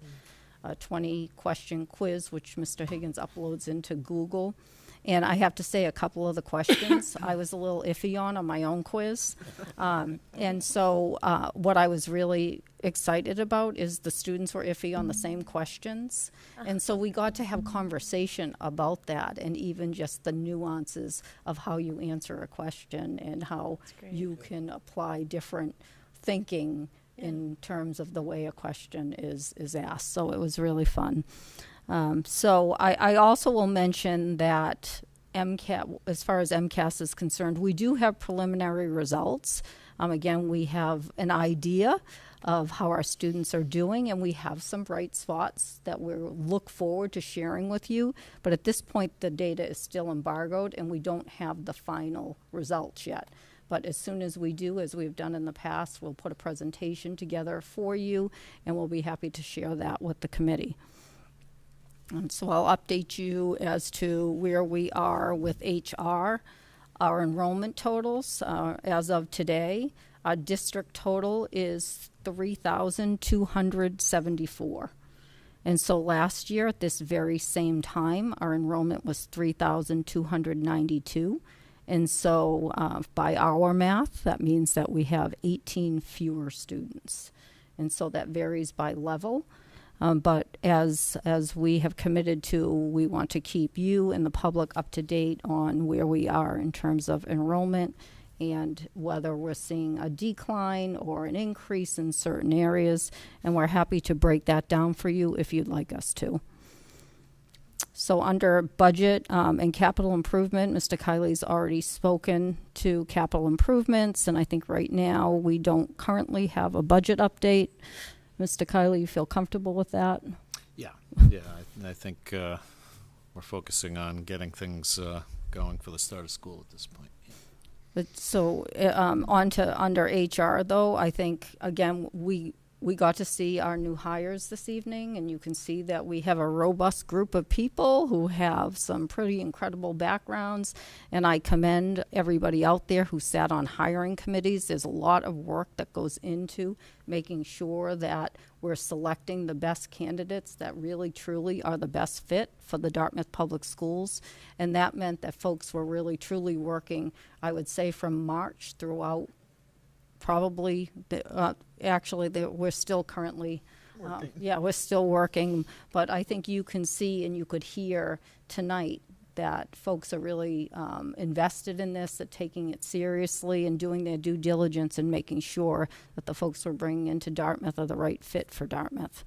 a 20-question quiz, which Mr. Higgins uploads into Google. And I have to say, a couple of the questions I was a little iffy on my own quiz. And so what I was really excited about is the students were iffy on the same questions. And so we got to have conversation about that, and even just the nuances of how you answer a question and how you can apply different thinking in terms of the way a question is asked. So it was really fun. So I also will mention that MCAS, as far as MCAS is concerned, we do have preliminary results. Again, we have an idea of how our students are doing, and we have some bright spots that we look forward to sharing with you. But at this point, the data is still embargoed, and we don't have the final results yet. But as soon as we do, as we've done in the past, we'll put a presentation together for you, and we'll be happy to share that with the committee. And so I'll update you as to where we are with HR. Our enrollment totals, as of today, our district total is 3,274. And so last year at this very same time, our enrollment was 3,292. And so by our math, that means that we have 18 fewer students. And so that varies by level. But as we have committed to, we want to keep you and the public up to date on where we are in terms of enrollment and whether we're seeing a decline or an increase in certain areas. And we're happy to break that down for you if you'd like us to. So under budget and capital improvement, Mr. Kiley's already spoken to capital improvements, and I think right now we don't currently have a budget update. Mr. Kiley, you feel comfortable with that?
Yeah, I think we're focusing on getting things going for the start of school at this point.
But so on to under HR, though, I think, again, we got to see our new hires this evening, and you can see that we have a robust group of people who have some pretty incredible backgrounds, and I commend everybody out there who sat on hiring committees. There's a lot of work that goes into making sure that we're selecting the best candidates that really truly are the best fit for the Dartmouth Public Schools, and that meant that folks were really truly working, I would say, from March throughout. Probably, we're still currently, we're still working, but I think you can see and you could hear tonight that folks are really invested in this, that taking it seriously and doing their due diligence and making sure that the folks we're bringing into Dartmouth are the right fit for Dartmouth.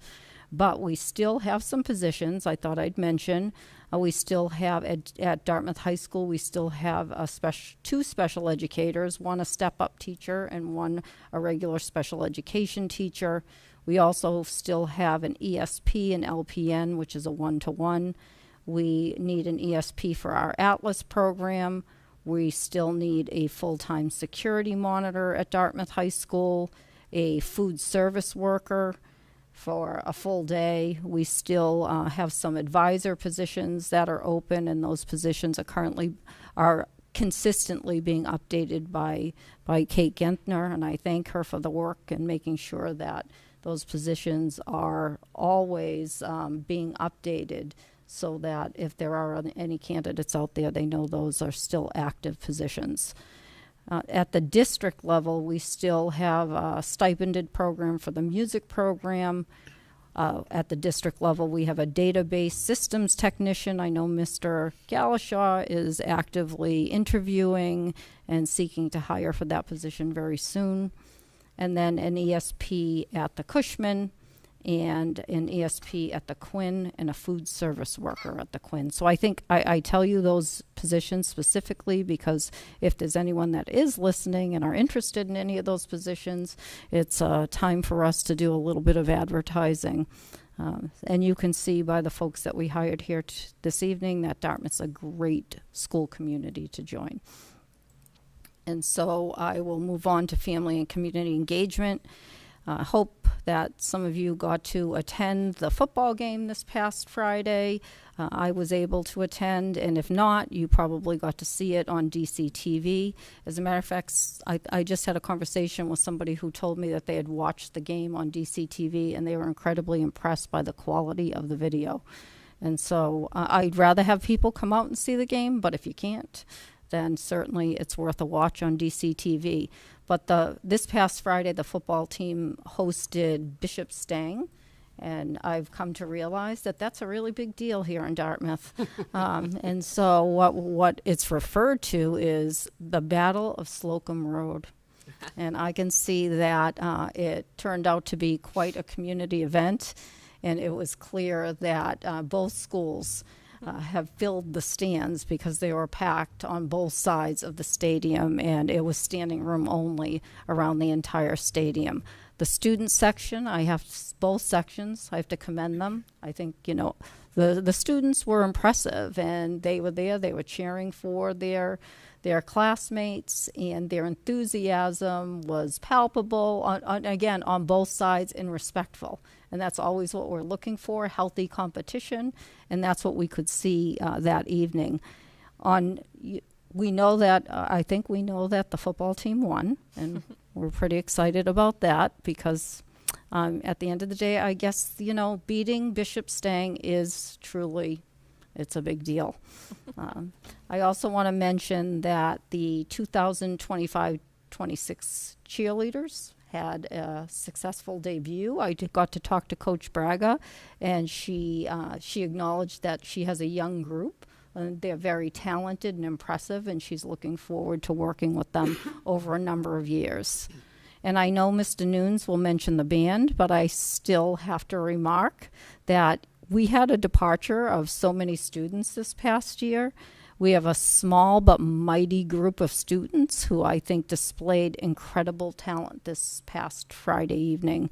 But we still have some positions I thought I'd mention. We still have, at Dartmouth High School, we still have two special educators, one a step-up teacher and one a regular special education teacher. We also still have an ESP and LPN, which is a one-to-one. We need an ESP for our Atlas program. We still need a full-time security monitor at Dartmouth High School, a food service worker, for a full day. We still have some advisor positions that are open, and those positions are consistently being updated by Kate Gentner, and I thank her for the work and making sure that those positions are always being updated, so that if there are any candidates out there, they know those are still active positions. At the district level, we still have a stipended program for the music program. At the district level, we have a database systems technician. I know Mr. Galashaw is actively interviewing and seeking to hire for that position very soon. And then an ESP at the Cushman, and an ESP at the Quinn, and a food service worker at the Quinn. So I think I tell you those positions specifically because if there's anyone that is listening and are interested in any of those positions, it's time for us to do a little bit of advertising. And you can see by the folks that we hired here this evening that Dartmouth's a great school community to join. And so I will move on to family and community engagement. Hope that some of you got to attend the football game this past Friday. I was able to attend, and if not, you probably got to see it on DCTV. As a matter of fact, I just had a conversation with somebody who told me that they had watched the game on DCTV, and they were incredibly impressed by the quality of the video. And so I'd rather have people come out and see the game, but if you can't, then certainly it's worth a watch on DCTV. But this past Friday, the football team hosted Bishop Stang, and I've come to realize that that's a really big deal here in Dartmouth. And so what it's referred to is the Battle of Slocum Road. And I can see that it turned out to be quite a community event, and it was clear that both schools have filled the stands because they were packed on both sides of the stadium, and it was standing room only around the entire stadium. The student section, both sections, I have to commend them. I think, the students were impressive, and they were there, they were cheering for their classmates, and their enthusiasm was palpable, again, on both sides, and respectful. And that's always what we're looking for, healthy competition, and that's what we could see that evening. We know that, I think we know that the football team won, and we're pretty excited about that because at the end of the day, I guess, beating Bishop Stang is truly, it's a big deal. I also want to mention that the 2025-26 cheerleaders had a successful debut. I got to talk to Coach Braga, and she acknowledged that she has a young group. They're very talented and impressive, and she's looking forward to working with them over a number of years. And I know Mr. Nunes will mention the band, but I still have to remark that we had a departure of so many students this past year. We have a small but mighty group of students who I think displayed incredible talent this past Friday evening.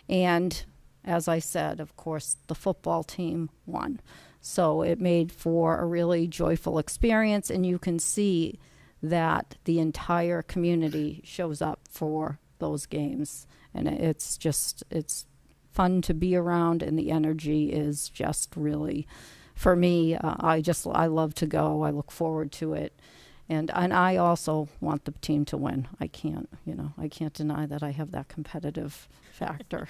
And as I said, of course, the football team won. So it made for a really joyful experience, and you can see that the entire community shows up for those games. And it's fun to be around, and the energy is just really, for me, I love to go. I look forward to it. And I also want the team to win. I can't deny that I have that competitive factor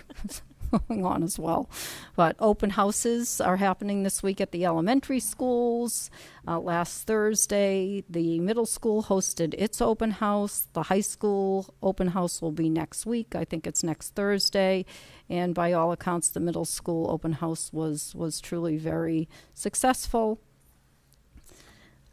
going on as well. But open houses are happening this week at the elementary schools. Last Thursday, the middle school hosted its open house. The high school open house will be next week. I think it's next Thursday. And by all accounts, the middle school open house was truly very successful.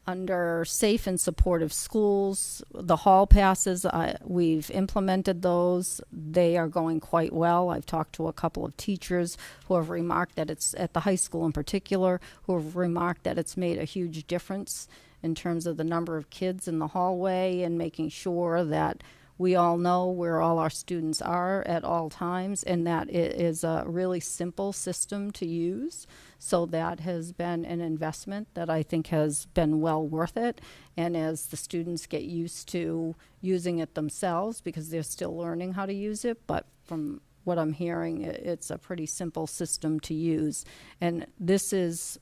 Under safe and supportive schools, the hall passes, we've implemented those. They are going quite well. I've talked to a couple of teachers who have remarked that it's, at the high school in particular, who have remarked that it's made a huge difference in terms of the number of kids in the hallway and making sure that we all know where all our students are at all times, and that it is a really simple system to use. So that has been an investment that I think has been well worth it. And as the students get used to using it themselves, because they're still learning how to use it, but from what I'm hearing, it's a pretty simple system to use. And this is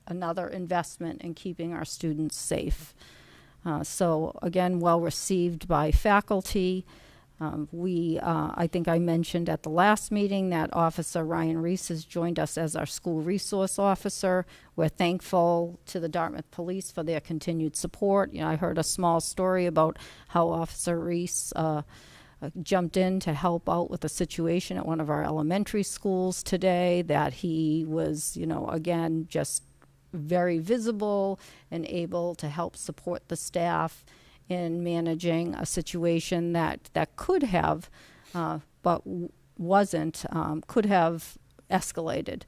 another investment in keeping our students safe. So again, well received by faculty. I think I mentioned at the last meeting that Officer Ryan Reese has joined us as our school resource officer. We're thankful to the Dartmouth Police for their continued support. I heard a small story about how Officer Reese jumped in to help out with a situation at one of our elementary schools today, that he was, again, just very visible and able to help support the staff in managing a situation that could have, but wasn't, could have escalated.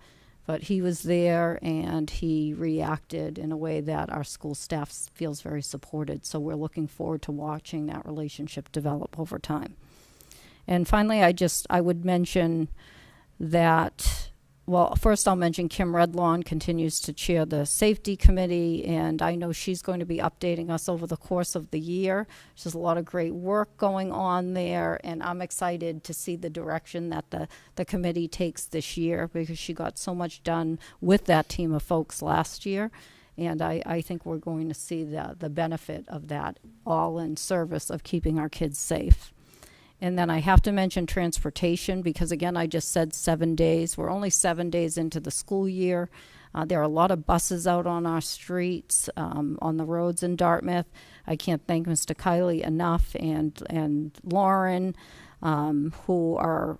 But he was there and he reacted in a way that our school staff feels very supported. So we're looking forward to watching that relationship develop over time. And finally, I would mention that, well, first I'll mention Kim Redlawn continues to chair the safety committee, and I know she's going to be updating us over the course of the year. There's a lot of great work going on there, and I'm excited to see the direction that the committee takes this year, because she got so much done with that team of folks last year. And I think we're going to see the benefit of that, all in service of keeping our kids safe. And then I have to mention transportation, because again, I just said 7 days. We're only 7 days into the school year. There are a lot of buses out on our streets, on the roads in Dartmouth. I can't thank Mr. Kiley enough, and Lauren, who are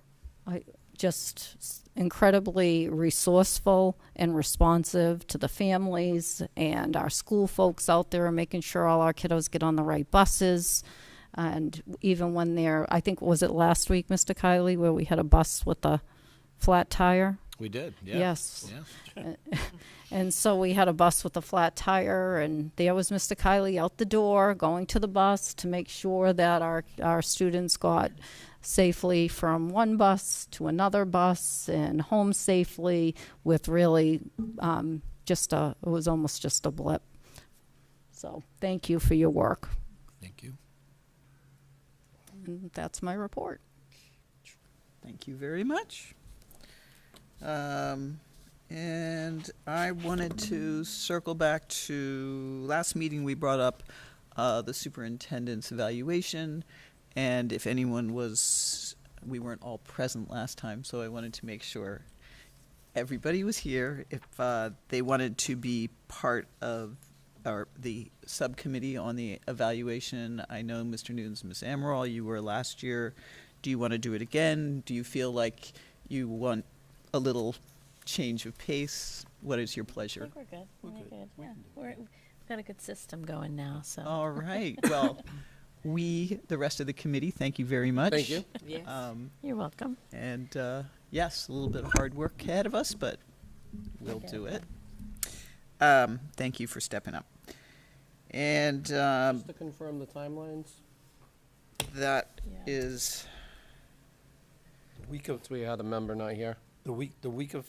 just incredibly resourceful and responsive to the families, and our school folks out there are making sure all our kiddos get on the right buses. And even when I think, was it last week, Mr. Kiley, where we had a bus with a flat tire?
We did, yeah.
Yes.
Yeah.
And so we had a bus with a flat tire, and there was Mr. Kiley out the door going to the bus to make sure that our students got safely from one bus to another bus and home safely, with really it was almost just a blip. So thank you for your work.
Thank you.
And that's my report.
Thank you very much. And I wanted to circle back to last meeting. We brought up the superintendent's evaluation, and if anyone we weren't all present last time, so I wanted to make sure everybody was here. If they wanted to be part of the subcommittee on the evaluation. I know Mr. Newton's, Ms. Amaral, you were last year. Do you want to do it again? Do you feel like you want a little change of pace? What is your pleasure?
I think we're good. We're good. Yeah, we've got a good system going now. So.
All right. Well, the rest of the committee, thank you very much.
Thank you.
Yes. You're welcome.
And yes, a little bit of hard work ahead of us, but we'll do it. Thank you for stepping up. And
Just to confirm the timelines,
that is
The week of,
since we had a member not here.
the week of,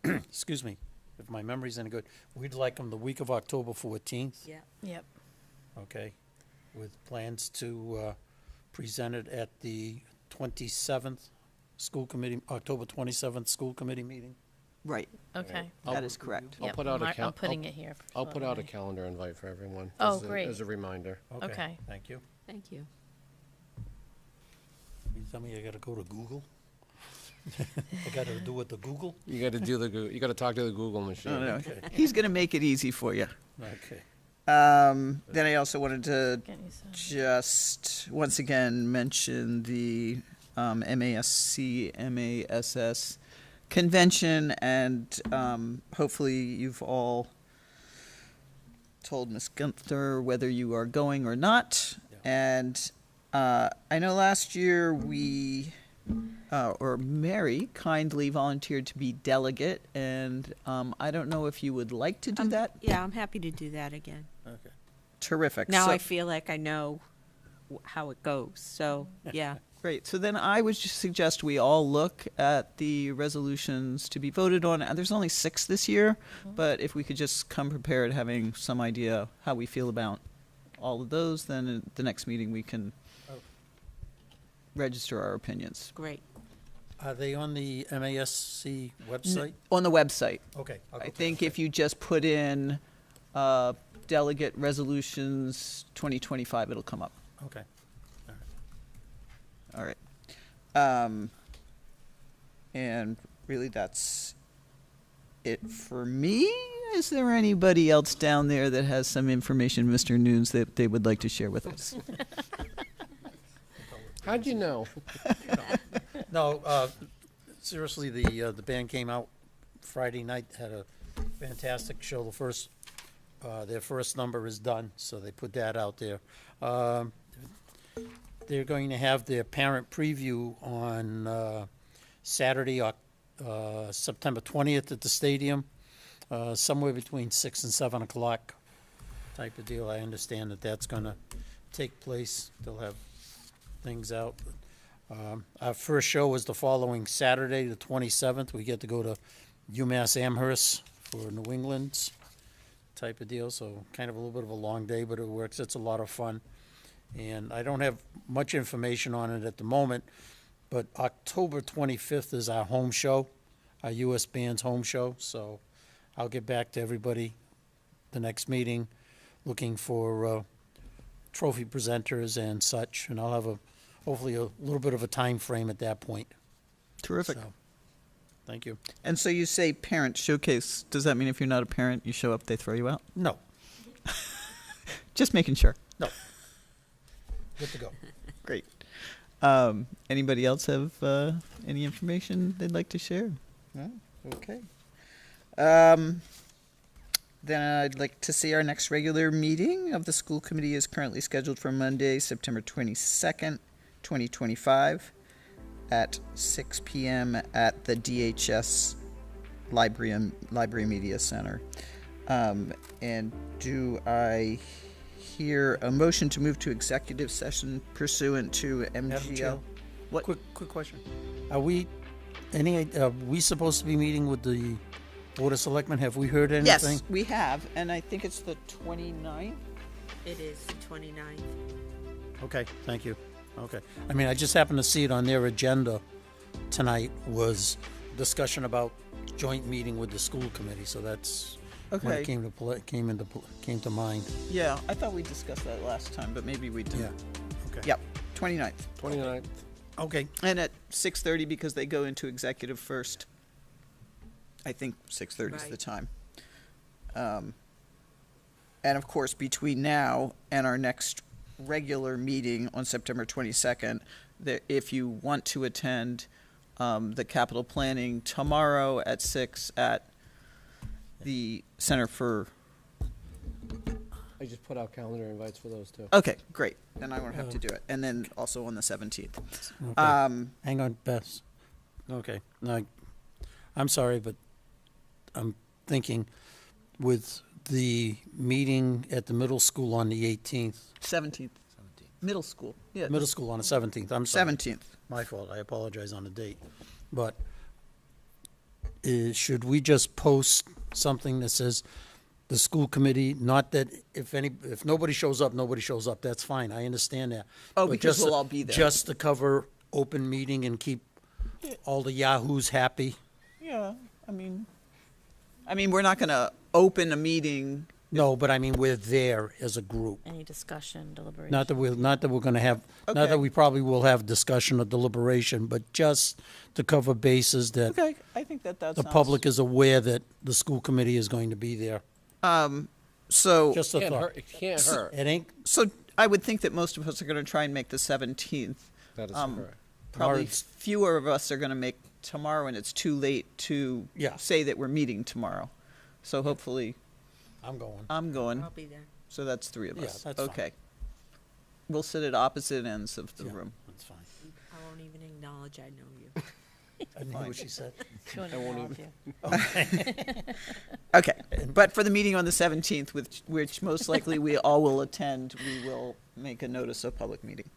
excuse me, if my memory's any good, we'd like them the week of October 14th.
Yeah. Yep.
Okay, with plans to present it at the 27th school committee, October 27th school committee meeting.
right.
Okay.
That is correct.
I'll
Yep,
put out a
I'm putting it here.
I'll put out a
shortly.
calendar invite for everyone.
Oh,
as a-
great.
As a reminder.
Okay.
Thank you.
Thank you.
You tell me I gotta go to Google? I gotta do it to Google?
You got to you got to talk to the Google machine.
No, no.
Okay.
He's going to make it easy for you.
Okay.
Then I also wanted to
Get you some.
just once again mention the MASC, MASS convention, and hopefully you've all told Ms. Gunther whether you are going or not.
Yeah.
And I know last year or Mary kindly volunteered to be delegate, and I don't know if you would like to do that.
Yeah, I'm happy to do that again.
Okay.
Terrific.
Now
So-
I feel like I know how it goes. So, yeah.
Great. So then I would just suggest we all look at the resolutions to be voted on. And there's only 6 this year, but if we could just come prepared having some idea how we feel about all of those, then at the next meeting we can
Oh.
register our opinions.
Great.
Are they on the MASC website?
On the website.
Okay. I'll go
I
to-
think if you just put in delegate resolutions 2025, it'll come up.
Okay.
All right. And really, that's it for me. Is there anybody else down there that has some information, Mr. Nunes, that they would like to share with us?
How'd you know?
No, seriously, the band came out Friday night, had a fantastic show. Their first number is done, so they put that out there. They're going to have their parent preview on Saturday, September 20th at the stadium, somewhere between 6 and 7 o'clock type of deal. I understand that that's going to take place. They'll have things out. Our first show is the following Saturday, the 27th. We get to go to UMass Amherst for New England's type of deal, so kind of a little bit of a long day, but it works. It's a lot of fun. And I don't have much information on it at the moment, but October 25th is our home show, our U.S. Band's home show, so I'll get back to everybody the next meeting, looking for trophy presenters and such, and I'll have hopefully a little bit of a time frame at that point.
Terrific.
So, thank you.
And so you say parent showcase. Does that mean if you're not a parent, you show up, they throw you out?
No,
Just making sure.
no. Good to go.
Great. Anybody else have any information they'd like to share? No? Okay. Then I'd like to see our next regular meeting of the school committee is currently scheduled for Monday, September 22nd, 2025 at 6 p.m. at the DHS Library Media Center. And do I hear a motion to move to executive session pursuant to
Madam Chair,
M.G.L? What?
Quick question. Are we supposed to be meeting with the Board of Selectmen? Have we heard anything?
Yes, we have, and I think it's the 29th.
It is the 29th.
Okay, thank you. Okay. I mean, I just happened to see it on their agenda tonight was discussion about joint meeting with the school committee, so that's when
Okay.
it came to mind.
Yeah, I thought we discussed that last time, but maybe we didn't.
Yeah. Okay.
Yep, 29th.
29th.
Okay.
And at 6:30 because they go into executive first. I think 6:30 is the
Right.
time. And of course, between now and our next regular meeting on September 22nd, if you want to attend the capital planning tomorrow at 6 at the Center for,
I just put out calendar invites for those too.
okay, great. Then I won't have to do it. And then also on the 17th.
Okay. Hang on, Bess. Okay. No, I'm sorry, but I'm thinking with the meeting at the middle school on the 18th,
17th. Middle school. Yeah.
middle school on the 17th, I'm sorry.
17th.
My fault, I apologize on the date. But should we just post something that says the school committee, not that if nobody shows up, nobody shows up, that's fine, I understand that.
Oh,
But
because
just
we'll all be there.
Just to cover open meeting and keep all the yahoos happy?
Yeah, I mean, we're not going to open a meeting.
No, but I mean, we're there as a group.
Any discussion, deliberation?
Not that we're gonna have, not
Okay.
that we probably will have discussion or deliberation, but just to cover bases that
Okay, I think that
the public is aware that the school committee is going to be there.
So,
Just a
Can't
thought.
hurt. It can't hurt.
It ain't,
so I would think that most of us are going to try and make the 17th.
That is
Um,
correct.
Probably
Tomorrow's-
fewer of us are going to make tomorrow, and it's too late to
Yeah.
say that we're meeting tomorrow. So hopefully,
I'm going.
I'm going.
I'll be there.
So that's 3 of
Yeah,
us.
that's fine.
Okay. We'll sit at opposite ends of the
Yeah,
room.
That's fine.
I won't even acknowledge I know you.
I didn't hear what she said.
She wanted to involve you.
Okay, but for the meeting on the 17th, which most likely we all will attend, we will make a notice of public meeting.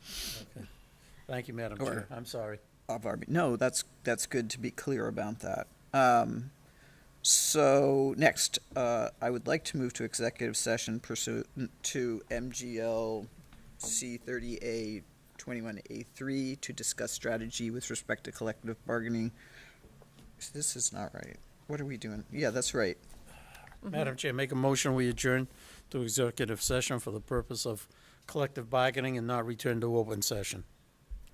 Okay. Thank you, Madam
Or-
Chair. I'm sorry.
Of our, no, that's good to be clear about that. So next, I would like to move to executive session pursuant to M.G.L. C 30A 21A3 to discuss strategy with respect to collective bargaining. This is not right. What are we doing? Yeah, that's right.
Madam Chair, make a motion, we adjourn to executive session for the purpose of collective bargaining and not return to open session.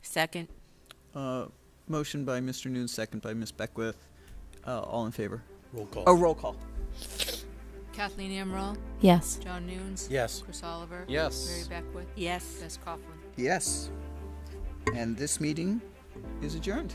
Second.
Motion by Mr. Noon, second by Ms. Beckwith. All in favor?
Roll call.
Oh, roll call.
Kathleen Amaral,
Yes.
John Nunes.
Yes.
Chris Oliver.
Yes.
Mary Beckwith.
Yes.
Gus Coughlin.
Yes. And this meeting is adjourned.